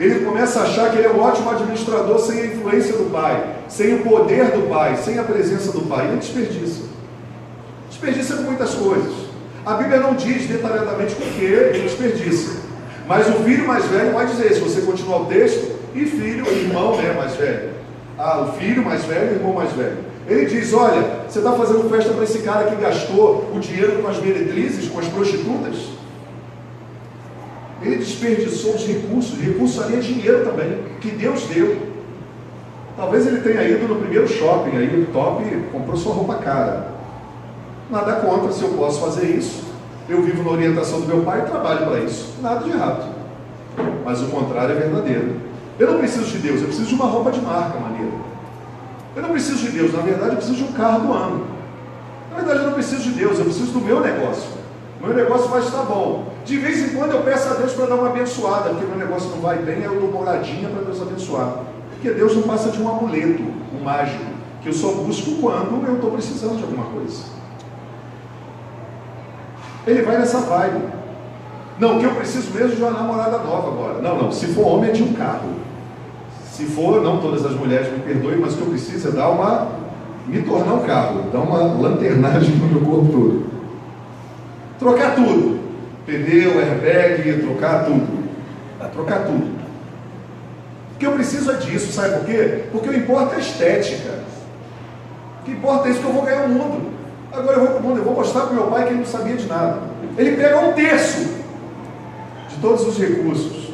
Ele começa a achar que ele é um ótimo administrador sem a influência do pai, sem o poder do pai, sem a presença do pai. Ele desperdiça. Desperdiça com muitas coisas. A Bíblia não diz detalhadamente por que ele desperdiça, mas o filho mais velho vai dizer, se você continuar o texto, e filho, irmão, mais velho. O filho mais velho, irmão mais velho. Ele diz: olha, você está fazendo festa para esse cara que gastou o dinheiro com as meretrizes, com as prostitutas? Ele desperdiçou os recursos. Recurso ali é dinheiro também, que Deus deu. Talvez ele tenha ido no primeiro shopping aí, no top, comprou sua roupa cara. Nada contra, se eu posso fazer isso. Eu vivo na orientação do meu pai e trabalho para isso. Nada de errado. Mas o contrário é verdadeiro. Eu não preciso de Deus, eu preciso de uma roupa de marca maneira. Eu não preciso de Deus, na verdade eu preciso de um carro do ano. Na verdade eu não preciso de Deus, eu preciso do meu negócio. O meu negócio vai estar bom. De vez em quando eu peço a Deus para dar uma abençoada, porque meu negócio não vai bem, aí eu dou uma oradinha para Deus abençoar. Porque Deus não passa de um amuleto, um mágico, que eu só busco quando eu estou precisando de alguma coisa. Ele vai nessa vibe. Não, que eu preciso mesmo de uma namorada nova agora. Não, se for homem é de um carro. Se for, não todas as mulheres me perdoem, mas o que eu preciso é me tornar um carro, dar uma lanternagem no meu corpo todo. Trocar tudo. Pneu, airbag, trocar tudo. Trocar tudo. O que eu preciso é disso, sabe por quê? Porque o que importa é a estética. O que importa é isso, que eu vou ganhar o mundo. Agora eu vou para o mundo, eu vou mostrar para o meu pai que ele não sabia de nada. Ele pega 1/3 de todos os recursos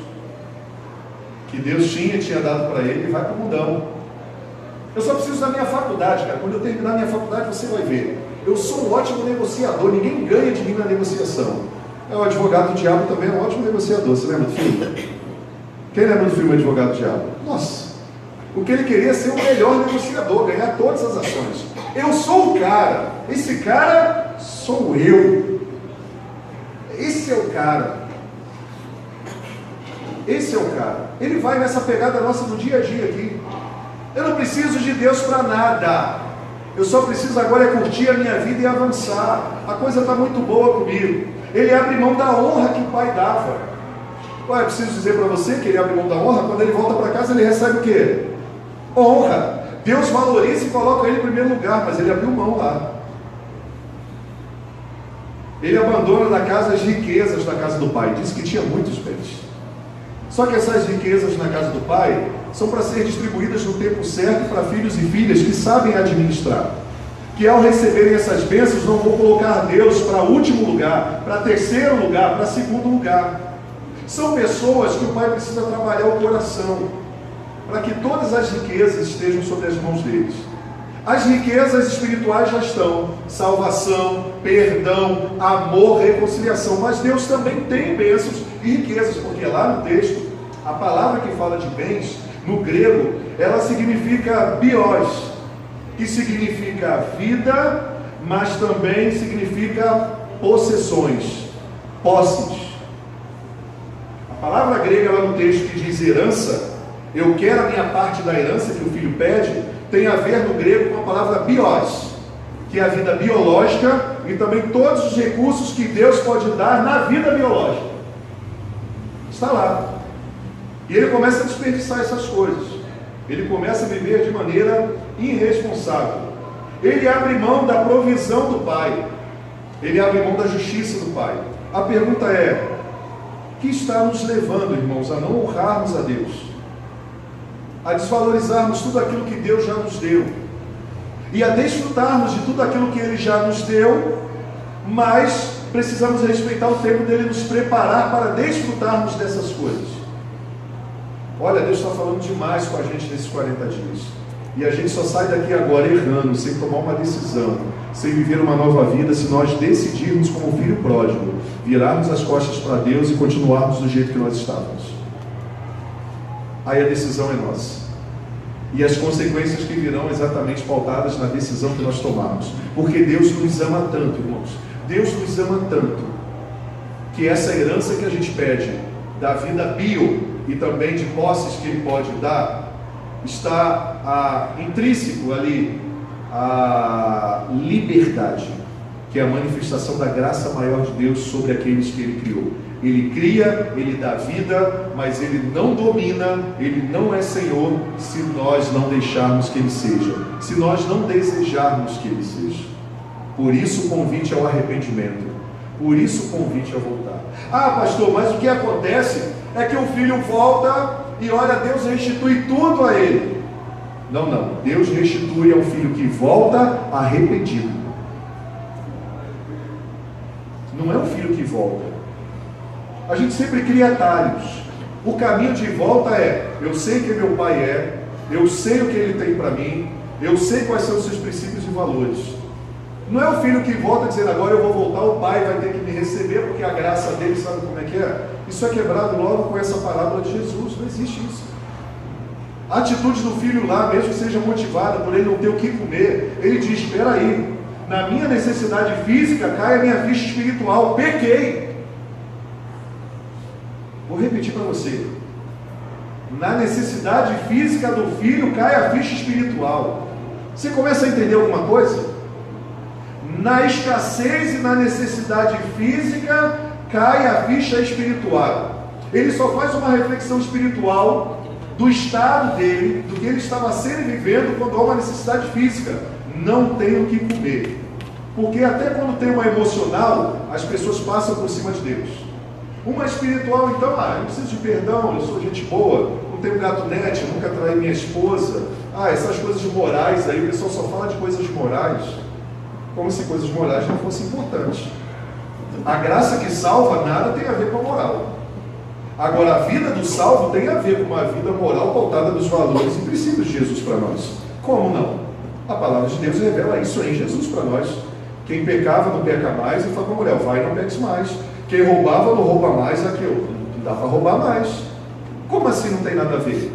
que Deus tinha dado para ele e vai para o mundão. Eu só preciso da minha faculdade, cara. Quando eu terminar a minha faculdade, você vai ver. Eu sou um ótimo negociador, ninguém ganha de mim na negociação. O advogado do diabo também é um ótimo negociador. Você lembra do filme? Quem lembra do filme Advogado do Diabo? Nossa! O que ele queria é ser o melhor negociador, ganhar todas as ações. Eu sou o cara. Esse cara sou eu. Esse é o cara. Esse é o cara. Ele vai nessa pegada nossa do dia a dia aqui. Eu não preciso de Deus para nada. Eu só preciso agora é curtir a minha vida e avançar. A coisa está muito boa comigo. Ele abre mão da honra que o pai dava. Ué, eu preciso dizer para você que ele abre mão da honra. Quando ele volta para casa, ele recebe o quê? Honra. Deus valoriza e coloca ele em primeiro lugar, mas ele abriu mão lá. Ele abandona na casa as riquezas da casa do pai. Disse que tinha muitos bens. Só que essas riquezas na casa do pai são para ser distribuídas no tempo certo para filhos e filhas que sabem administrar. Que ao receberem essas bênçãos não vão colocar Deus para último lugar, para terceiro lugar, para segundo lugar. São pessoas que o pai precisa trabalhar o coração, para que todas as riquezas estejam sobre as mãos deles. As riquezas espirituais já estão: salvação, perdão, amor, reconciliação. Mas Deus também tem bênçãos e riquezas, porque lá no texto, a palavra que fala de bens, no grego, ela significa bios, que significa vida, mas também significa possessões, posses. A palavra grega lá no texto que diz herança, eu quero a minha parte da herança que o filho pede, tem a ver no grego com a palavra bios, que é a vida biológica e também todos os recursos que Deus pode dar na vida biológica. Está lá. E ele começa a desperdiçar essas coisas. Ele começa a viver de maneira irresponsável. Ele abre mão da provisão do pai. Ele abre mão da justiça do pai. A pergunta é: o que está nos levando, irmãos, a não honrarmos a Deus? A desvalorizarmos tudo aquilo que Deus já nos deu, e a desfrutarmos de tudo aquilo que Ele já nos deu, mas precisamos respeitar o tempo dele nos preparar para desfrutarmos dessas coisas. Olha, Deus está falando demais com a gente nesses 40 dias, e a gente só sai daqui agora errando, sem tomar uma decisão, sem viver uma nova vida, se nós decidirmos, como filho pródigo, virarmos as costas para Deus e continuarmos do jeito que nós estávamos. Aí a decisão é nossa, e as consequências que virão exatamente pautadas na decisão que nós tomarmos, porque Deus nos ama tanto, irmãos. Deus nos ama tanto, que essa herança que a gente pede, da vida bio e também de posses que Ele pode dar, está intrínseco ali a liberdade, que é a manifestação da graça maior de Deus sobre aqueles que Ele criou. Ele cria, Ele dá vida, mas Ele não domina, Ele não é Senhor, se nós não deixarmos que Ele seja, se nós não desejarmos que Ele seja. Por isso o convite ao arrependimento, por isso o convite a voltar. Ah, pastor, mas o que acontece é que o filho volta e olha, Deus restitui tudo a ele. Não, Deus restitui ao filho que volta arrependido. Não é o filho que volta. A gente sempre cria atalhos. O caminho de volta é: eu sei quem meu pai é, eu sei o que ele tem para mim, eu sei quais são os seus princípios e valores. Não é o filho que volta dizendo: agora eu vou voltar, o pai vai ter que me receber porque a graça dele, sabe como é que é? Isso é quebrado logo com essa parábola de Jesus. Não existe isso. A atitude do filho lá, mesmo que seja motivada por ele não ter o que comer, ele diz: espera aí, na minha necessidade física cai a minha ficha espiritual, pequei. Vou repetir para você. Na necessidade física do filho cai a ficha espiritual. Você começa a entender alguma coisa? Na escassez e na necessidade física cai a ficha espiritual. Ele só faz uma reflexão espiritual do estado dele, do que ele estava sendo e vivendo quando há uma necessidade física. Não tenho o que comer. Porque até quando tem uma emocional, as pessoas passam por cima de Deus. Uma espiritual, então, eu preciso de perdão, eu sou gente boa, não tenho gatunete, nunca traí minha esposa. Essas coisas morais aí, o pessoal só fala de coisas morais, como se coisas morais não fossem importantes. A graça que salva nada tem a ver com a moral. Agora, a vida do salvo tem a ver com uma vida moral pautada nos valores e princípios de Jesus para nós. Como não? A palavra de Deus revela isso em Jesus para nós. Quem pecava não peca mais, e fala para a mulher, vai, não peques mais. Quem roubava não rouba mais, aquilo não dá para roubar mais. Como assim não tem nada a ver?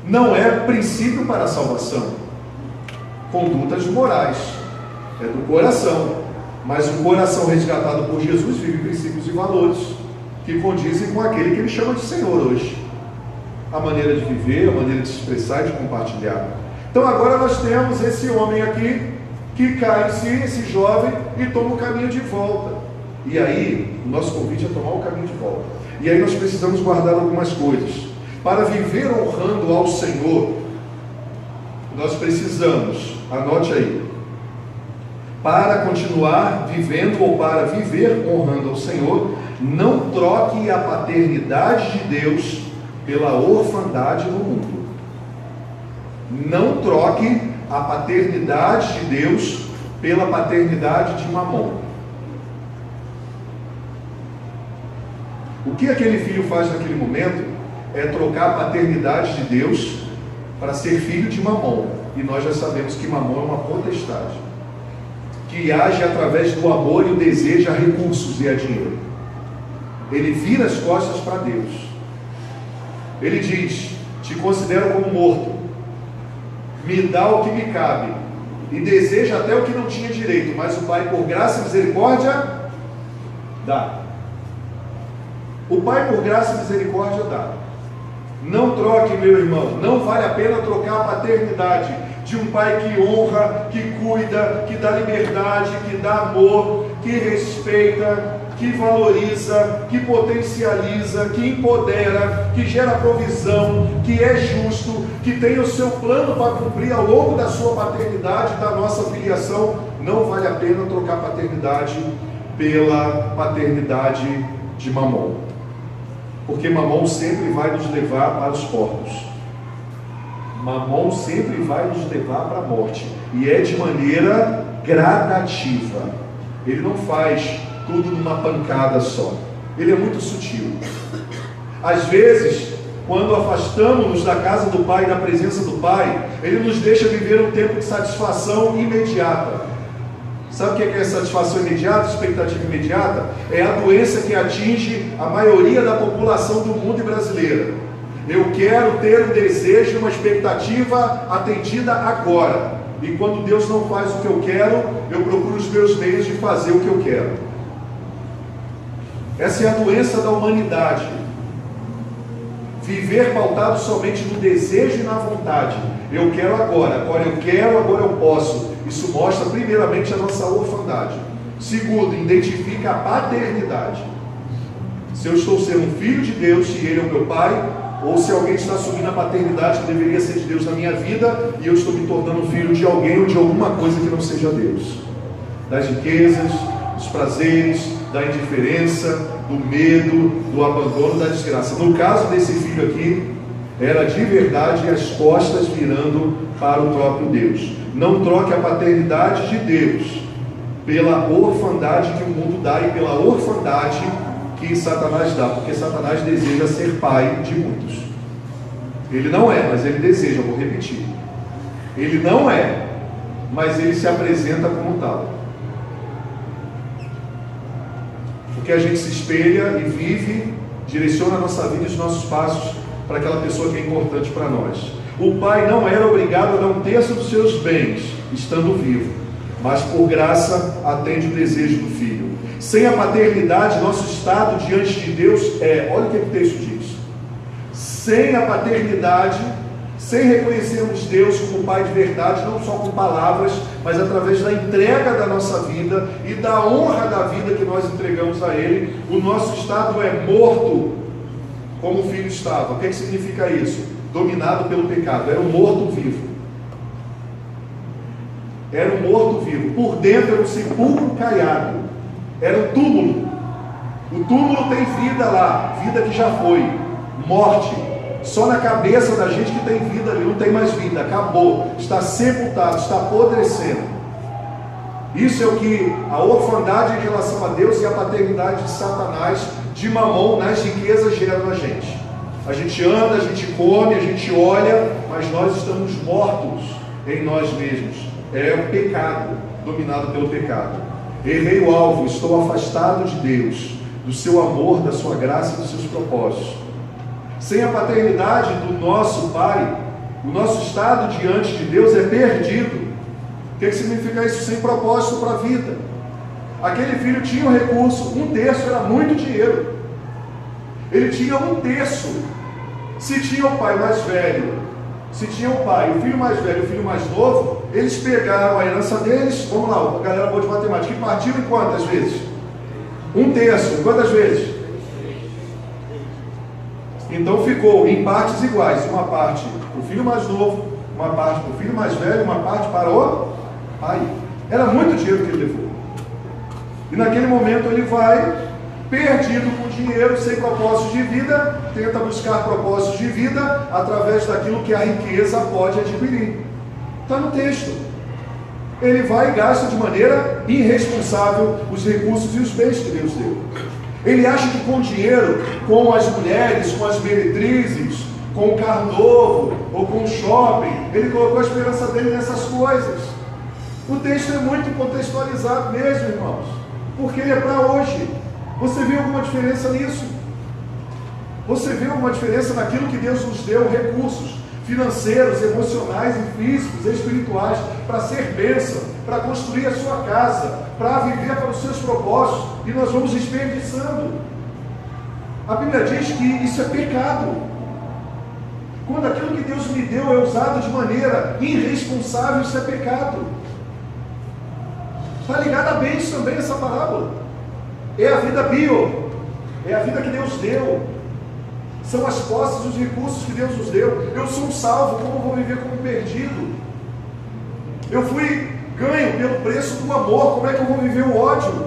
Não é princípio para a salvação. Condutas morais. É do coração. Mas o coração resgatado por Jesus vive princípios e valores que condizem com aquele que ele chama de Senhor hoje. A maneira de viver, a maneira de se expressar e de compartilhar. Então agora nós temos esse homem aqui que cai em si, esse jovem, e toma o caminho de volta. E aí, o nosso convite é tomar o caminho de volta. E aí nós precisamos guardar algumas coisas. Para viver honrando ao Senhor, nós precisamos, anote aí, para continuar vivendo ou para viver honrando ao Senhor, não troque a paternidade de Deus pela orfandade no mundo. Não troque a paternidade de Deus pela paternidade de Mamon. O que aquele filho faz naquele momento é trocar a paternidade de Deus para ser filho de Mamon. E nós já sabemos que Mamon é uma potestade que age através do amor e o desejo a recursos e a dinheiro. Ele vira as costas para Deus. Ele diz: te considero como morto, me dá o que me cabe, e deseja até o que não tinha direito, mas o Pai, por graça e misericórdia, dá. O Pai, por graça e misericórdia, dá. Não troque, meu irmão, não vale a pena trocar a paternidade de um pai que honra, que cuida, que dá liberdade, que dá amor, que respeita, que valoriza, que potencializa, que empodera, que gera provisão, que é justo, que tem o seu plano para cumprir ao longo da sua paternidade, da nossa filiação. Não vale a pena trocar a paternidade pela paternidade de Mamon, porque Mamon sempre vai nos levar para os porcos. Mamon sempre vai nos levar para a morte, e é de maneira gradativa. Ele não faz tudo numa pancada só. Ele é muito sutil. Às vezes, quando afastamos-nos da casa do Pai, da presença do Pai, Ele nos deixa viver um tempo de satisfação imediata. Sabe o que é satisfação imediata, expectativa imediata? É a doença que atinge a maioria da população do mundo e brasileira. Eu quero ter um desejo, uma expectativa atendida agora. E quando Deus não faz o que eu quero, eu procuro os meus meios de fazer o que eu quero. Essa é a doença da humanidade. Viver pautado somente no desejo e na vontade. Eu quero agora eu quero, agora eu posso. Isso mostra primeiramente a nossa orfandade. Segundo, identifica a paternidade. Se eu estou sendo um filho de Deus, se Ele é o meu Pai, ou se alguém está assumindo a paternidade que deveria ser de Deus na minha vida, e eu estou me tornando filho de alguém ou de alguma coisa que não seja Deus. Das riquezas, dos prazeres, da indiferença, do medo, do abandono, da desgraça. No caso desse filho aqui, era de verdade as costas virando para o próprio Deus. Não troque a paternidade de Deus pela orfandade que o mundo dá e pela orfandade que Satanás dá, porque Satanás deseja ser pai de muitos. Ele não é, mas ele deseja, vou repetir. Ele não é, mas ele se apresenta como tal. Porque a gente se espelha e vive, direciona a nossa vida e os nossos passos para aquela pessoa que é importante para nós. O pai não era obrigado a dar 1/3 dos seus bens, estando vivo. mas por graça atende o desejo do Filho. Sem a paternidade, nosso estado diante de Deus olha o que o texto diz, sem a paternidade, sem reconhecermos Deus como Pai de verdade, não só com palavras, mas através da entrega da nossa vida e da honra da vida que nós entregamos a Ele, o nosso estado é morto, como o filho estava. O que significa isso? Dominado pelo pecado, era um morto-vivo. Era um morto-vivo, por dentro era um sepulcro caiado, era um túmulo. O túmulo tem vida lá, vida que já foi, morte. Só na cabeça da gente que tem vida ali, não tem mais vida, acabou, está sepultado, está apodrecendo. Isso é o que a orfandade em relação a Deus e a paternidade de Satanás, de Mamon, nas riquezas geram na gente. A gente anda, a gente come, a gente olha, mas nós estamos mortos em nós mesmos. É o pecado, dominado pelo pecado. Errei o alvo, estou afastado de Deus, do seu amor, da sua graça e dos seus propósitos. Sem a paternidade do nosso Pai, o nosso estado diante de Deus é perdido. O que significa isso? Sem propósito para a vida. Aquele filho tinha um recurso, 1/3 era muito dinheiro. Ele tinha 1/3. Se tinha o pai mais velho, se tinha o pai, o filho mais velho e o filho mais novo, eles pegaram a herança deles, vamos lá, a galera boa de matemática, e partiram em quantas vezes? 1/3, quantas vezes? Então ficou em partes iguais, uma parte para o filho mais novo, uma parte para o filho mais velho, uma parte para o pai. Era muito dinheiro que ele levou. E naquele momento ele vai, perdido com dinheiro, sem propósito de vida, tenta buscar propósitos de vida através daquilo que a riqueza pode adquirir. Está no texto. Ele vai e gasta de maneira irresponsável os recursos e os bens que Deus deu. Ele acha que com dinheiro, com as mulheres, com as meretrizes, com o carro novo, ou com o shopping, ele colocou a esperança dele nessas coisas. O texto é muito contextualizado mesmo, irmãos, porque ele é para hoje. Você vê alguma diferença nisso? Você vê alguma diferença naquilo que Deus nos deu, recursos financeiros, emocionais e físicos, espirituais, para ser bênção, para construir a sua casa, para viver para os seus propósitos, e nós vamos desperdiçando. A Bíblia diz que isso é pecado. Quando aquilo que Deus me deu é usado de maneira irresponsável, isso é pecado. Está ligado a bens também essa parábola. É a vida bio, é a vida que Deus deu, são as posses e os recursos que Deus nos deu. Eu sou um salvo, como vou viver como perdido? Eu fui ganho pelo preço do amor, como é que eu vou viver o ódio?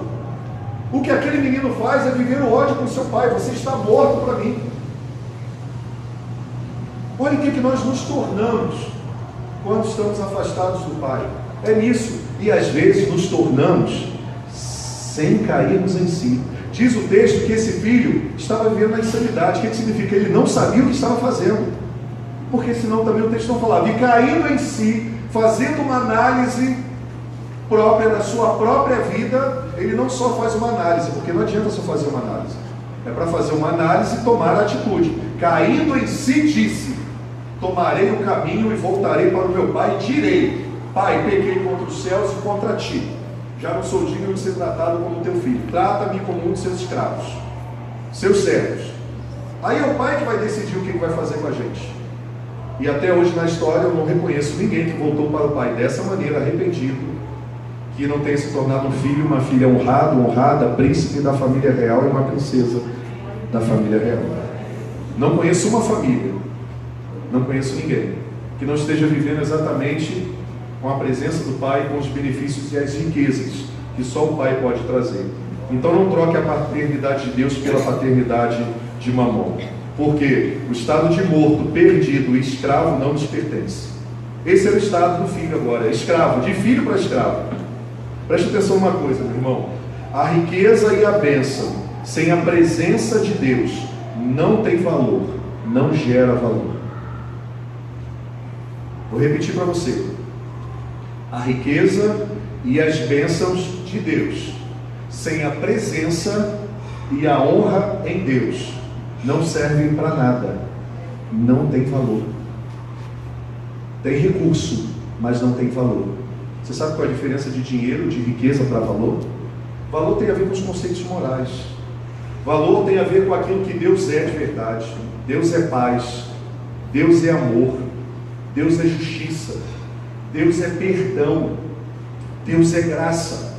O que aquele menino faz é viver o ódio com seu pai. Você está morto para mim. Olha o que nós nos tornamos quando estamos afastados do Pai. É nisso, e às vezes nos tornamos sem cairmos em si. Diz o texto que esse filho estava vivendo na insanidade. O que significa? Ele não sabia o que estava fazendo, porque senão também o texto não falava. E caindo em si, fazendo uma análise própria da sua própria vida, ele não só faz uma análise, porque não adianta só fazer uma análise, é para fazer uma análise e tomar atitude. Caindo em si, disse: tomarei o caminho e voltarei para o meu pai e direi: Pai, pequei contra os céus e contra ti, já não sou digno de ser tratado como teu filho, trata-me como um de seus escravos, seus servos. Aí é o pai que vai decidir o que vai fazer com a gente. E até hoje na história eu não reconheço ninguém que voltou para o pai dessa maneira, arrependido, que não tenha se tornado um filho, uma filha honrada, príncipe da família real e uma princesa da família real. Não conheço uma família, não conheço ninguém que não esteja vivendo exatamente com a presença do Pai, com os benefícios e as riquezas que só o Pai pode trazer. Então não troque a paternidade de Deus pela paternidade de Mamon, porque o estado de morto, perdido e escravo não nos pertence. Esse é o estado do filho agora, escravo, de filho para escravo. Preste atenção numa coisa, meu irmão: a riqueza e a bênção sem a presença de Deus não tem valor, não gera valor. Vou repetir para você: a riqueza e as bênçãos de Deus sem a presença e a honra em Deus não servem para nada, não tem valor. Tem recurso, mas não tem valor. Você sabe qual é a diferença de dinheiro, de riqueza para valor? Valor tem a ver com os conceitos morais. Valor tem a ver com aquilo que Deus é de verdade. Deus é paz, Deus é amor, Deus é justiça, Deus é perdão, Deus é graça.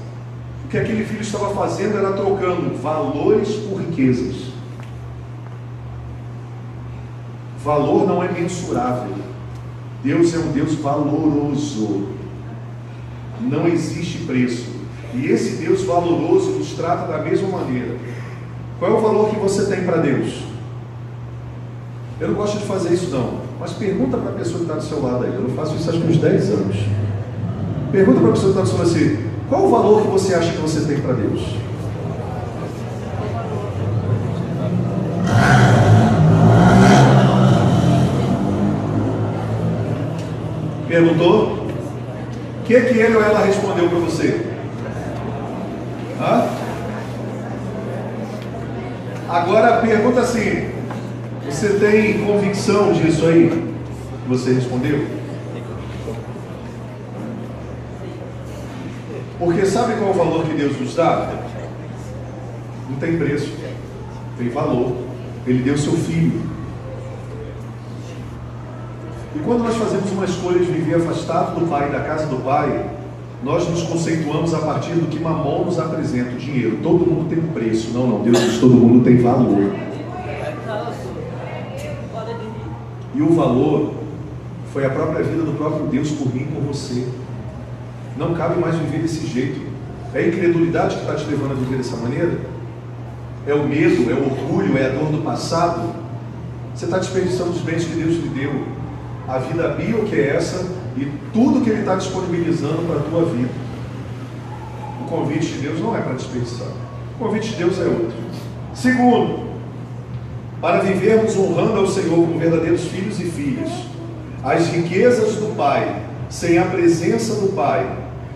O que aquele filho estava fazendo era trocando valores por riquezas. Valor não é mensurável. Deus é um Deus valoroso. Não existe preço. E esse Deus valoroso nos trata da mesma maneira. Qual é o valor que você tem para Deus? Eu não gosto de fazer isso não, mas pergunta para a pessoa que está do seu lado aí. Eu não faço isso acho que uns 10 anos. Pergunta para a pessoa que está do seu lado assim: qual o valor que você acha que você tem para Deus? Perguntou? O que ele ou ela respondeu para você? Hã? Agora pergunta assim: você tem convicção disso aí que você respondeu? Porque sabe qual é o valor que Deus nos dá? Não tem preço, tem valor. Ele deu seu filho. E quando nós fazemos uma escolha de viver afastado do Pai, da casa do Pai, nós nos conceituamos a partir do que Mamon nos apresenta, o dinheiro. Todo mundo tem um preço. Não, Deus diz: todo mundo tem valor. E o valor foi a própria vida do próprio Deus por mim e por você. Não cabe mais viver desse jeito. É a incredulidade que está te levando a viver dessa maneira? É o medo, é o orgulho, é a dor do passado? Você está desperdiçando os bens que Deus lhe deu. A vida bio que é essa e tudo que Ele está disponibilizando para a tua vida. O convite de Deus não é para desperdiçar. O convite de Deus é outro. Segundo, para vivermos honrando ao Senhor como verdadeiros filhos e filhas, as riquezas do Pai, sem a presença do Pai,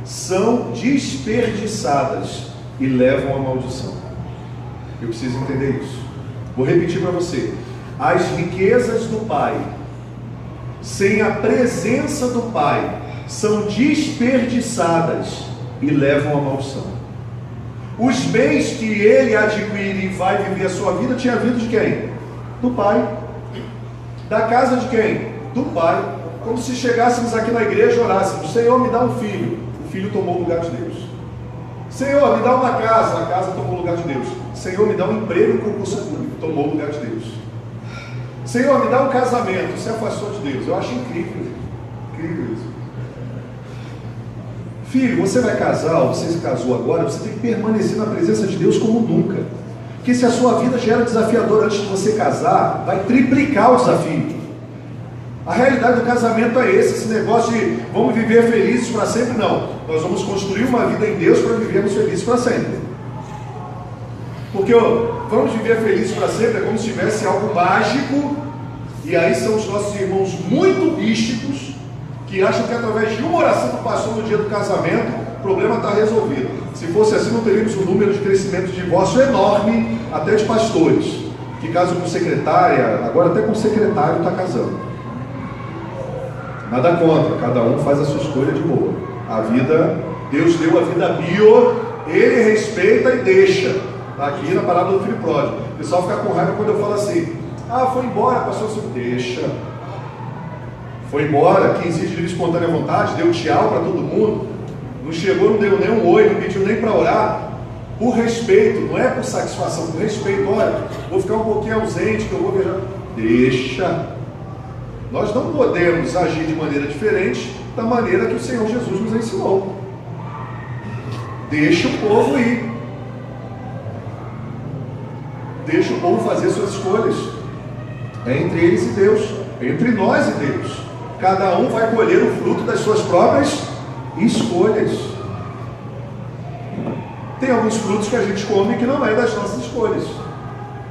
são desperdiçadas e levam à maldição. Eu preciso entender isso. Vou repetir para você. As riquezas do Pai, sem a presença do Pai, são desperdiçadas e levam à maldição. Os bens que ele adquire e vai viver a sua vida, tinha vindo de quem? Do Pai. Da casa de quem? Do Pai. Como se chegássemos aqui na igreja e orássemos: Senhor, me dá um filho. O filho tomou o lugar de Deus. Senhor, me dá uma casa. A casa tomou o lugar de Deus. Senhor, me dá um emprego em concurso público. Tomou o lugar de Deus. Senhor, me dá um casamento. Se afastou de Deus. Eu acho incrível. Incrível isso. Filho, você vai casar, ou você se casou agora, você tem que permanecer na presença de Deus como nunca. Porque se a sua vida já era desafiadora antes de você casar, vai triplicar o desafio. A realidade do casamento é esse negócio de vamos viver felizes para sempre. Não, nós vamos construir uma vida em Deus para vivermos felizes para sempre. Porque vamos viver felizes para sempre é como se tivesse algo mágico, e aí são os nossos irmãos muito místicos que acham que através de uma oração do pastor no dia do casamento o problema está resolvido. Se fosse assim, não teríamos um número de crescimento de divórcio enorme, até de pastores que casam com secretária, agora até com secretário está casando. Nada contra, cada um faz a sua escolha de boa. A vida, Deus deu a vida bio, Ele respeita e deixa. Está aqui na parábola do filho pródigo. O pessoal fica com raiva quando eu falo assim: foi embora, pastor, assim, deixa. Foi embora, 15 dias de livre espontânea vontade, deu tchau para todo mundo, não chegou, não deu nem um oi, não pediu nem para orar, por respeito, não é por satisfação, por respeito. Olha, vou ficar um pouquinho ausente, que eu vou viajar. Deixa. Nós não podemos agir de maneira diferente da maneira que o Senhor Jesus nos ensinou. Deixa o povo ir. Deixa o povo fazer suas escolhas. É entre eles e Deus, é entre nós e Deus. Cada um vai colher o fruto das suas próprias escolhas. Tem alguns frutos que a gente come que não é das nossas escolhas.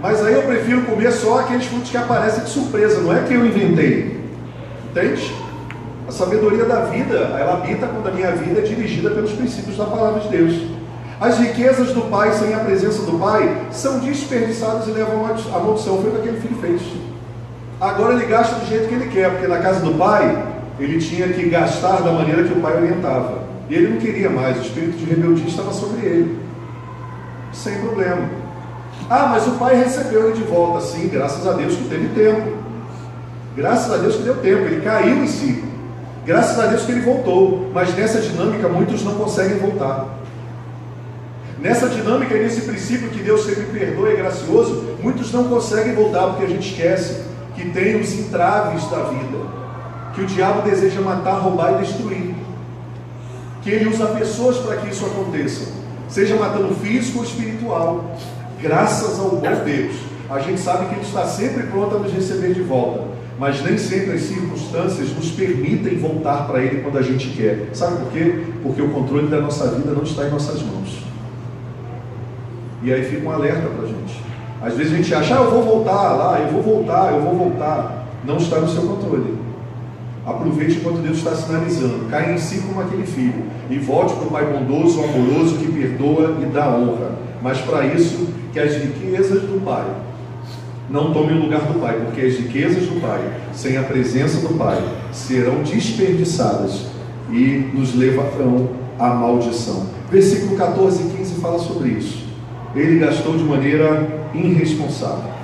Mas aí eu prefiro comer só aqueles frutos que aparecem de surpresa, não é que eu inventei. Entende? A sabedoria da vida, ela habita quando a minha vida é dirigida pelos princípios da palavra de Deus. As riquezas do Pai, sem a presença do Pai, são desperdiçadas e levam à maldição. Foi o que aquele filho fez. Agora ele gasta do jeito que ele quer, porque na casa do Pai, ele tinha que gastar da maneira que o Pai orientava. E ele não queria mais, o espírito de rebeldia estava sobre ele. Sem problema. Ah, mas o pai recebeu ele de volta. Sim, graças a Deus que teve tempo. Graças a Deus que deu tempo, ele caiu em si. Graças a Deus que ele voltou. Mas nessa dinâmica muitos não conseguem voltar. Nessa dinâmica e nesse princípio que Deus sempre perdoa e é gracioso, muitos não conseguem voltar porque a gente esquece que tem os entraves da vida, que o diabo deseja matar, roubar e destruir, que ele usa pessoas para que isso aconteça, seja matando físico ou espiritual. Graças ao bom Deus, a gente sabe que ele está sempre pronto a nos receber de volta, mas nem sempre as circunstâncias nos permitem voltar para ele quando a gente quer. Sabe por quê? Porque o controle da nossa vida não está em nossas mãos. E aí fica um alerta para a gente. Às vezes a gente acha, eu vou voltar lá, eu vou voltar. Não está no seu controle. Aproveite enquanto Deus está sinalizando. Caia em si como aquele filho e volte para o Pai bondoso, amoroso, que perdoa e dá honra. Mas para isso, que as riquezas do Pai não tomem o lugar do Pai, porque as riquezas do Pai, sem a presença do Pai, serão desperdiçadas e nos levarão à maldição. Versículo 14 e 15 fala sobre isso. Ele gastou de maneira irresponsável.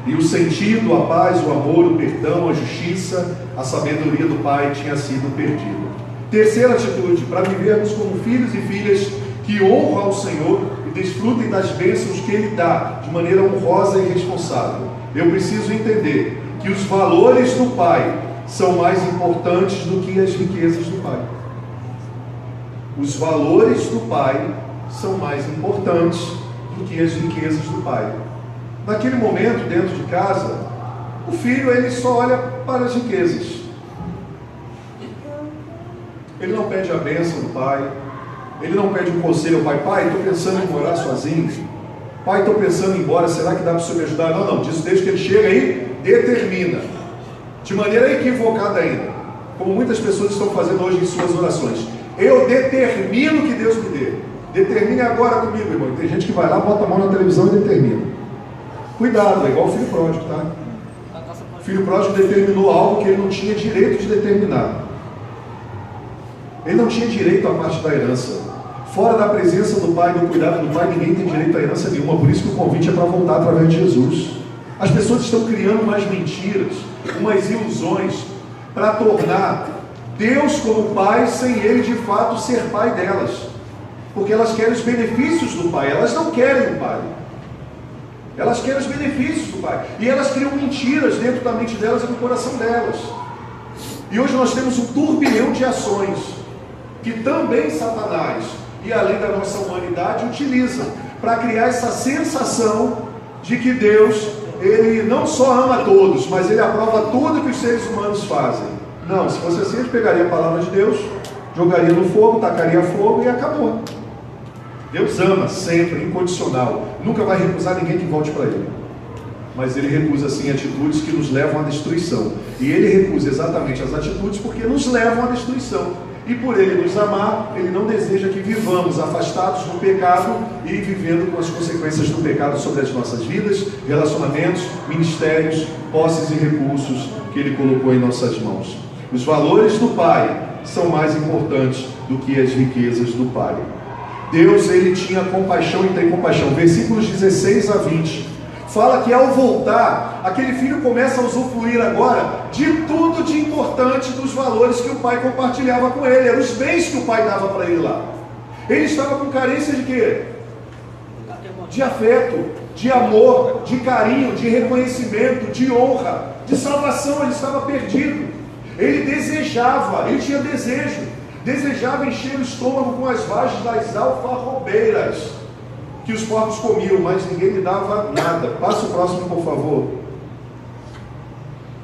E o sentido, a paz, o amor, o perdão, a justiça, a sabedoria do Pai tinha sido perdida. Terceira atitude, para vivermos como filhos e filhas que honram ao Senhor e desfrutem das bênçãos que Ele dá de maneira honrosa e responsável. Eu preciso entender que os valores do Pai são mais importantes do que as riquezas do Pai. Os valores do Pai são mais importantes do que as riquezas do Pai. Naquele momento, dentro de casa, o filho ele só olha para as riquezas. Ele não pede a bênção do pai. Ele não pede um conselho ao pai. Pai, estou pensando em morar sozinho. Pai, estou pensando em ir embora. Será que dá para o senhor me ajudar? Não. Diz desde que ele chega aí, determina. De maneira equivocada ainda. Como muitas pessoas estão fazendo hoje em suas orações. Eu determino que Deus me dê. Determine agora comigo, irmão. Tem gente que vai lá, bota a mão na televisão e determina. Cuidado, é igual o filho pródigo, tá? O filho pródigo determinou algo que ele não tinha direito de determinar. Ele não tinha direito à parte da herança. Fora da presença do pai, do cuidado do pai, ninguém tem direito à herança nenhuma. Por isso que o convite é para voltar através de Jesus. As pessoas estão criando umas mentiras, umas ilusões, para tornar Deus como pai, sem Ele de fato ser pai delas. Porque elas querem os benefícios do pai, elas não querem o pai. Elas querem os benefícios do pai. E elas criam mentiras dentro da mente delas e no coração delas. E hoje nós temos um turbilhão de ações que também Satanás e além da nossa humanidade utilizam para criar essa sensação de que Deus, Ele não só ama todos, mas Ele aprova tudo que os seres humanos fazem. Não, se fosse assim, a gente pegaria a palavra de Deus, jogaria no fogo, tacaria fogo e acabou. Deus ama sempre, incondicional. Nunca vai recusar ninguém que volte para Ele. Mas Ele recusa sim atitudes que nos levam à destruição. E Ele recusa exatamente as atitudes porque nos levam à destruição. E por Ele nos amar, Ele não deseja que vivamos afastados do pecado e vivendo com as consequências do pecado sobre as nossas vidas, relacionamentos, ministérios, posses e recursos que Ele colocou em nossas mãos. Os valores do Pai são mais importantes do que as riquezas do Pai. Deus, Ele tinha compaixão e tem compaixão. Versículos 16 a 20. Fala que ao voltar, aquele filho começa a usufruir agora de tudo de importante dos valores que o pai compartilhava com ele. Eram os bens que o pai dava para ele lá. Ele estava com carência de quê? De afeto, de amor, de carinho, de reconhecimento, de honra, de salvação. Ele estava perdido. Ele desejava, ele tinha desejo. Desejava encher o estômago com as vagens das alfarrobeiras que os porcos comiam, mas ninguém lhe dava nada. Passa o próximo, por favor.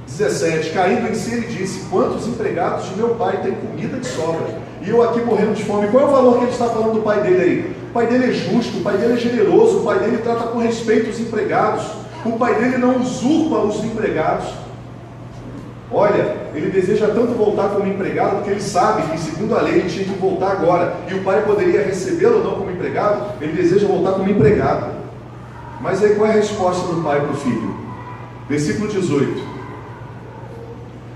17. Caindo em si, ele disse: quantos empregados de meu pai têm comida de sobra? E eu aqui morrendo de fome. Qual é o valor que ele está falando do pai dele aí? O pai dele é justo, o pai dele é generoso, o pai dele trata com respeito os empregados, o pai dele não usurpa os empregados. Olha, ele deseja tanto voltar como empregado, porque ele sabe que, segundo a lei, ele tinha que voltar agora, e o pai poderia recebê-lo ou não como empregado. Ele deseja voltar como empregado. Mas aí qual é a resposta do pai para o filho? Versículo 18.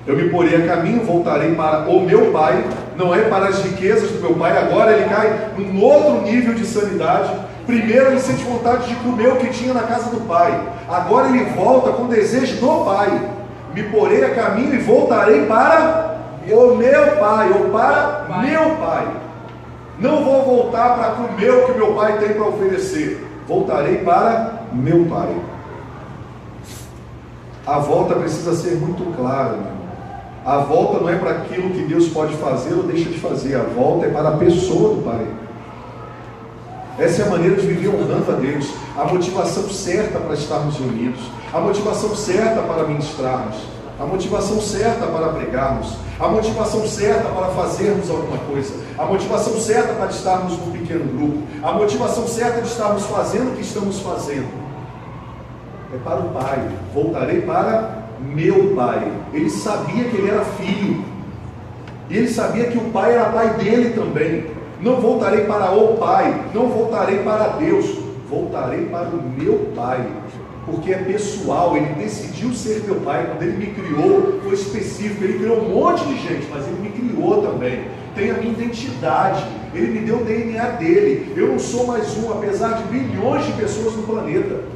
Eu me porei a caminho, voltarei para o meu pai não é para as riquezas do meu pai. Agora ele cai num outro nível de sanidade. Primeiro ele sente vontade de comer o que tinha na casa do pai. Agora ele volta com desejo do pai. Me porei a caminho e voltarei para o meu pai, ou para meu pai. Não vou voltar para comer o que meu pai tem para oferecer. Voltarei para meu pai. A volta precisa ser muito clara, meu irmão. A volta não é para aquilo que Deus pode fazer ou deixa de fazer. A volta é para a pessoa do pai. Essa é a maneira de viver honrando a Deus. A motivação certa para estarmos reunidos. A motivação certa para ministrarmos. A motivação certa para pregarmos. A motivação certa para fazermos alguma coisa. A motivação certa para estarmos num pequeno grupo. A motivação certa de estarmos fazendo o que estamos fazendo. É para o Pai. Voltarei para meu Pai. Ele sabia que ele era filho. E ele sabia que o Pai era pai dele também. Não voltarei para o Pai. Não voltarei para Deus. Voltarei para o meu Pai. Porque é pessoal. Ele decidiu ser meu Pai. Quando ele me criou, foi específico. Ele criou um monte de gente, mas ele me criou também. Tem a minha identidade. Ele me deu o DNA dele. Eu não sou mais um, apesar de bilhões de pessoas no planeta.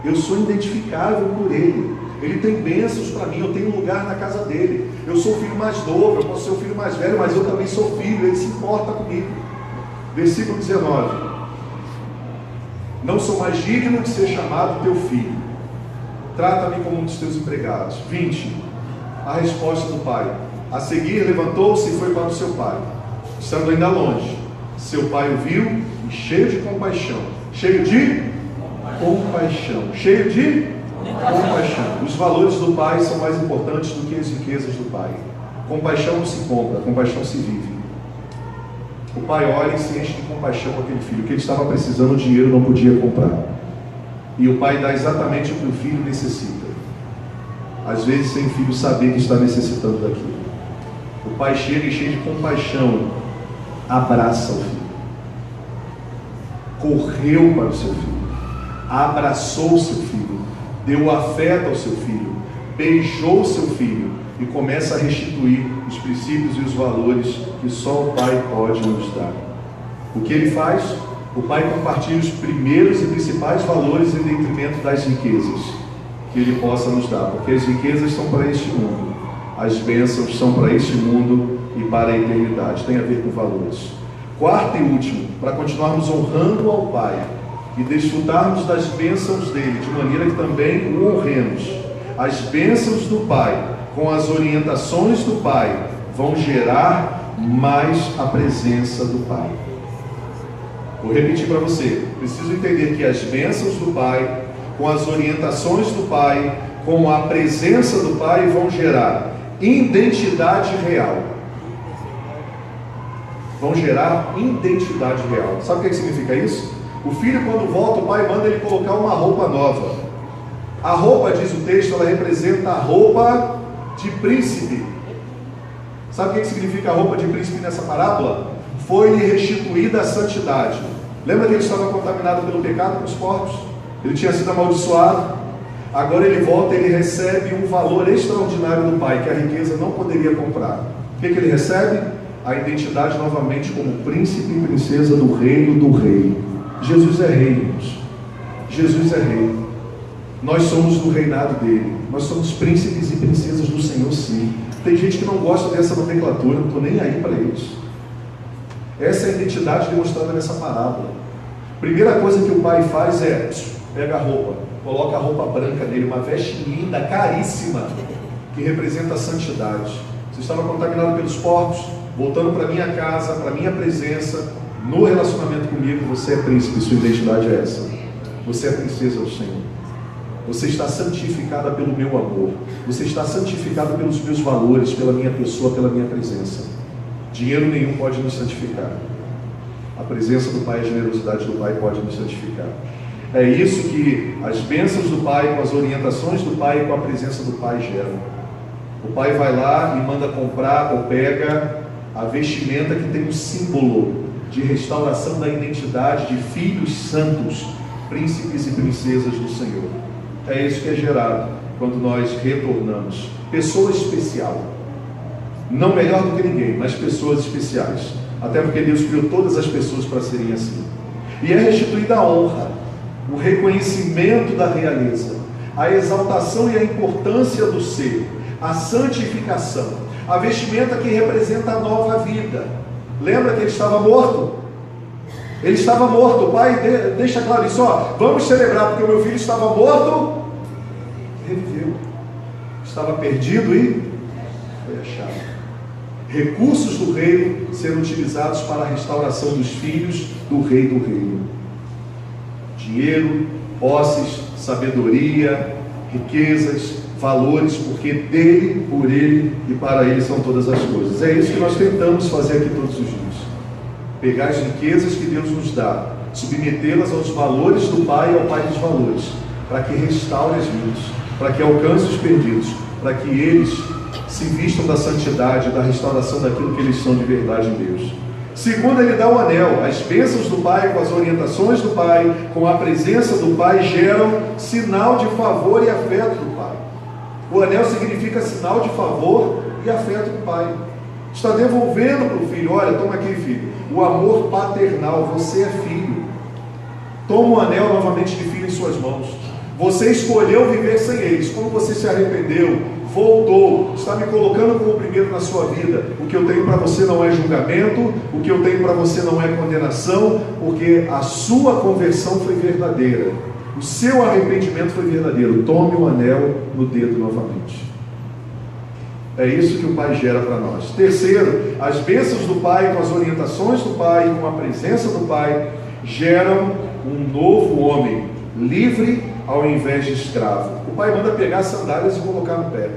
Eu sou identificável por ele. Ele tem bênçãos para mim. Eu tenho lugar na casa dele. Eu sou o filho mais novo. Eu posso ser o filho mais velho, mas eu também sou filho. Ele se importa comigo. Versículo 19. Não sou mais digno de ser chamado teu filho. Trata-me como um dos teus empregados. 20. A resposta do pai. A seguir levantou-se e foi para o seu pai. Estando ainda longe, seu pai o viu e cheio de compaixão. Cheio de compaixão. Cheio de compaixão. Os valores do pai são mais importantes do que as riquezas do pai. Compaixão não se compra, compaixão se vive. O pai olha e se enche de compaixão com aquele filho. O que ele estava precisando, o dinheiro não podia comprar. E o pai dá exatamente o que o filho necessita. Às vezes, sem o filho saber que está necessitando daquilo. O pai chega e cheio de compaixão, abraça o filho. Correu para o seu filho. Abraçou o seu filho. Deu afeto ao seu filho. Beijou o seu filho. E começa a restituir os princípios e os valores que só o pai pode nos dar. O que ele faz? O pai compartilha os primeiros e principais valores em detrimento das riquezas que ele possa nos dar, porque as riquezas são para este mundo, as bênçãos são para este mundo e para a eternidade, tem a ver com valores. Quarto e último, para continuarmos honrando ao pai e desfrutarmos das bênçãos dele, de maneira que também o honremos. As bênçãos do pai com as orientações do pai vão gerar mais a presença do pai. Vou repetir para você. Preciso entender que as bênçãos do pai, com as orientações do pai, com a presença do pai, vão gerar identidade real. Vão gerar identidade real. Sabe o que significa isso? O filho, quando volta, o pai manda ele colocar uma roupa nova. A roupa, diz o texto, ela representa a roupa de príncipe. Sabe o que significa a roupa de príncipe nessa parábola? Foi-lhe restituída a santidade. Lembra que ele estava contaminado pelo pecado dos porcos? Ele tinha sido amaldiçoado. Agora ele volta e ele recebe um valor extraordinário do pai, que a riqueza não poderia comprar. O que ele recebe? A identidade novamente como príncipe e princesa do reino do rei. Jesus é rei, irmãos. Jesus é rei. Nós somos do reinado dele. Nós somos príncipes e princesas do Senhor, sim. Tem gente que não gosta dessa nomenclatura, não estou nem aí para eles. Essa é a identidade demonstrada nessa parábola. Primeira coisa que o pai faz é, pega a roupa, coloca a roupa branca dele, uma veste linda, caríssima, que representa a santidade. Você estava contaminado pelos porcos, voltando para minha casa, para minha presença, no relacionamento comigo, você é príncipe, sua identidade é essa. Você é princesa do Senhor. Você está santificada pelo meu amor. Você está santificada pelos meus valores, pela minha pessoa, pela minha presença. Dinheiro nenhum pode nos santificar. A presença do Pai, a generosidade do Pai pode nos santificar. É isso que as bênçãos do Pai, com as orientações do Pai e com a presença do Pai geram. O Pai vai lá e manda comprar ou pega a vestimenta que tem um símbolo de restauração da identidade de filhos santos, príncipes e princesas do Senhor. É isso que é gerado quando nós retornamos. Pessoa especial. Não melhor do que ninguém, mas pessoas especiais. Até porque Deus criou todas as pessoas para serem assim. E é restituída a honra, o reconhecimento da realeza, a exaltação e a importância do ser, a santificação, a vestimenta que representa a nova vida. Lembra que ele estava morto? Ele estava morto. O pai deixa claro isso, ó, vamos celebrar porque o meu filho estava morto, reviveu. Estava perdido e foi achado. Recursos do reino sendo utilizados para a restauração dos filhos do rei do reino. Dinheiro, posses, sabedoria, riquezas, valores, porque dele, por ele e para ele são todas as coisas. É isso que nós tentamos fazer aqui todos os dias. Pegar as riquezas que Deus nos dá, submetê-las aos valores do Pai e ao Pai dos valores, para que restaure as vidas, para que alcance os perdidos, para que eles se vistam da santidade, da restauração daquilo que eles são de verdade em Deus. Segundo, ele dá o anel. As bênçãos do Pai, com as orientações do Pai, com a presença do Pai, geram sinal de favor e afeto do Pai. O anel significa sinal de favor e afeto do Pai. Está devolvendo para o filho: olha, toma aqui, filho, o amor paternal, você é filho. Toma o anel novamente de filho em suas mãos. Você escolheu viver sem eles. Quando você se arrependeu, voltou, está me colocando como primeiro na sua vida. O que eu tenho para você não é julgamento, o que eu tenho para você não é condenação, porque a sua conversão foi verdadeira, o seu arrependimento foi verdadeiro. Tome o anel no dedo novamente. É isso que o Pai gera para nós. Terceiro, as bênçãos do Pai, com as orientações do Pai, com a presença do Pai, geram um novo homem, livre ao invés de escravo. O pai manda pegar as sandálias e colocar no pé.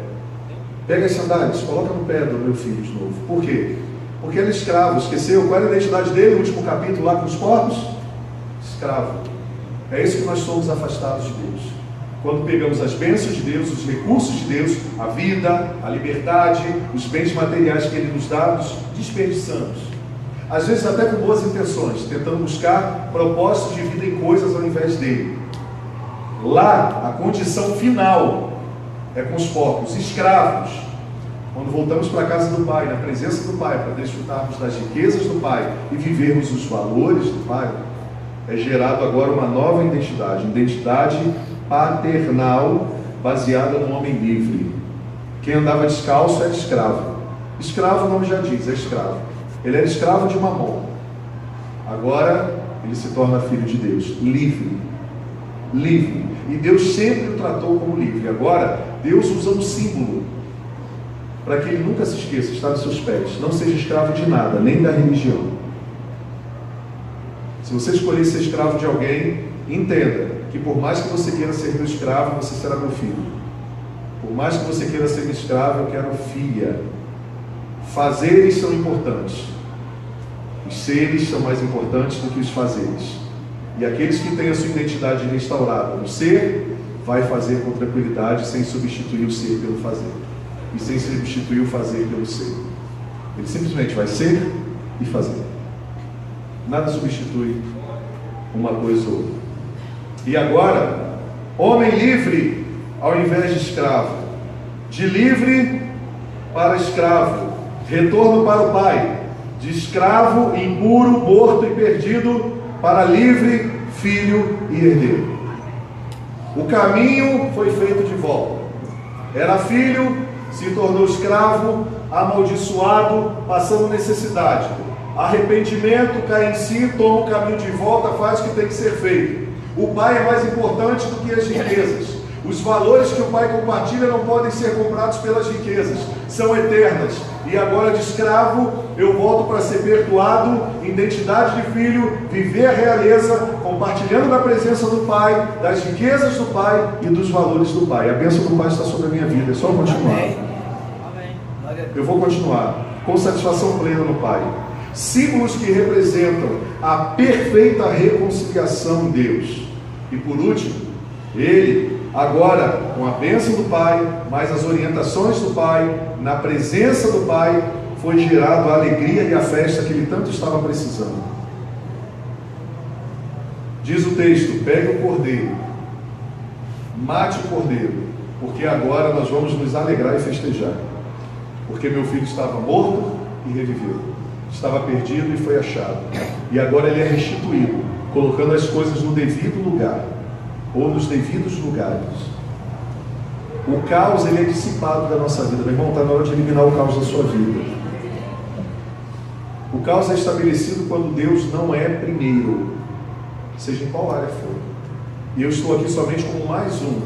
Pega as sandálias, coloca no pé do meu filho de novo. Por quê? Porque ele é escravo. Esqueceu qual era a identidade dele no último capítulo lá com os corpos? Escravo. É isso que nós somos afastados de Deus. Quando pegamos as bênçãos de Deus, os recursos de Deus, a vida, a liberdade, os bens materiais que Ele nos dá, nos desperdiçamos. Às vezes até com boas intenções, tentando buscar propósitos de vida em coisas ao invés dele. Lá, a condição final é com os porcos, escravos. Quando voltamos para a casa do Pai, na presença do Pai, para desfrutarmos das riquezas do Pai e vivermos os valores do Pai, é gerado agora uma nova identidade paternal, baseada no homem livre. Quem andava descalço era escravo. Escravo, o nome já diz, é escravo. Ele era escravo de Mamon. Agora, ele se torna filho de Deus, livre. Livre. E Deus sempre o tratou como livre. Agora, Deus usa um símbolo para que ele nunca se esqueça, está nos seus pés. Não seja escravo de nada, nem da religião. Se você escolher ser escravo de alguém, entenda que por mais que você queira ser meu escravo, você será meu filho. Por mais que você queira ser meu escravo, eu quero filha. Fazeres são importantes. Os seres são mais importantes do que os fazeres. E aqueles que têm a sua identidade restaurada no ser, vai fazer com tranquilidade, sem substituir o ser pelo fazer. E sem substituir o fazer pelo ser. Ele simplesmente vai ser e fazer. Nada substitui uma coisa ou outra. E agora, homem livre ao invés de escravo. De livre para escravo. Retorno para o Pai. De escravo, impuro, morto e perdido, para livre, filho e herdeiro. O caminho foi feito de volta. Era filho, se tornou escravo, amaldiçoado, passando necessidade. Arrependimento, cai em si, toma o caminho de volta, faz o que tem que ser feito. O Pai é mais importante do que as riquezas. Os valores que o Pai compartilha não podem ser comprados pelas riquezas, são eternas. E agora de escravo, eu volto para ser perdoado, identidade de filho, viver a realeza, compartilhando da presença do Pai, das riquezas do Pai e dos valores do Pai. A bênção do Pai está sobre a minha vida, é só continuar. Amém. Eu vou continuar, com satisfação plena no Pai. Símbolos que representam a perfeita reconciliação em Deus. E por último, Ele, agora com a bênção do Pai, mais as orientações do Pai, na presença do Pai, foi gerado a alegria e a festa que ele tanto estava precisando. Diz o texto: pegue o cordeiro, mate o cordeiro, porque agora nós vamos nos alegrar e festejar. porque meu filho estava morto e reviveu, estava perdido e foi achado, e agora ele é restituído, colocando as coisas no devido lugar, ou nos devidos lugares. O caos, ele é dissipado da nossa vida. Meu irmão, está na hora de eliminar o caos da sua vida. O caos é estabelecido quando Deus não é primeiro, seja em qual área for. E eu estou aqui somente como mais um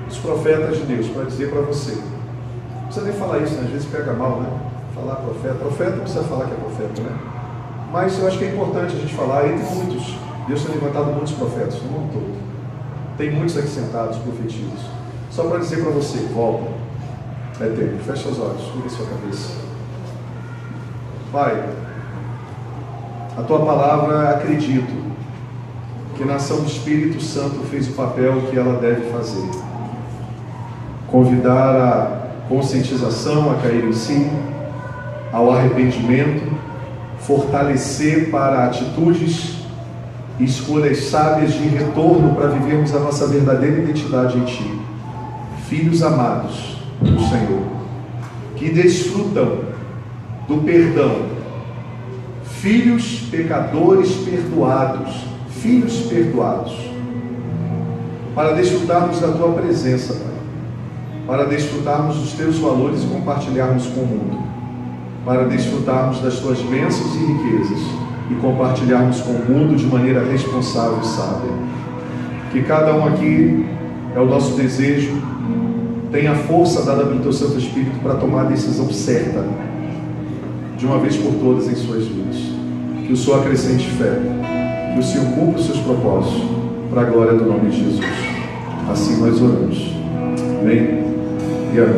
dos profetas de Deus, para dizer para você, não precisa nem falar isso, né? Às vezes pega mal, né? Falar profeta não precisa falar que é profeta, né? Mas eu acho que é importante a gente falar, entre muitos. Deus tem levantado muitos profetas no mundo todo. Tem muitos aqui sentados, profetizos. Só para dizer para você, volta. É tempo, fecha os olhos, vira sua cabeça. Pai, a tua palavra, acredito que na ação do Espírito Santo fez o papel que ela deve fazer. Convidar a conscientização a cair em si, ao arrependimento, fortalecer para atitudes e escolhas sábias de retorno para vivermos a nossa verdadeira identidade em Ti. Filhos amados do Senhor, que desfrutam do perdão, filhos pecadores perdoados, filhos perdoados, para desfrutarmos da Tua presença, Pai, para desfrutarmos dos Teus valores e compartilharmos com o mundo, para desfrutarmos das Tuas bênçãos e riquezas e compartilharmos com o mundo de maneira responsável e sábia. Que cada um aqui, é o nosso desejo, tenha a força dada pelo Teu Santo Espírito para tomar a decisão certa, de uma vez por todas em suas vidas. Que o Senhor acrescente fé, que o Senhor cumpra os seus propósitos, para a glória do nome de Jesus. Assim nós oramos. Amém e amém.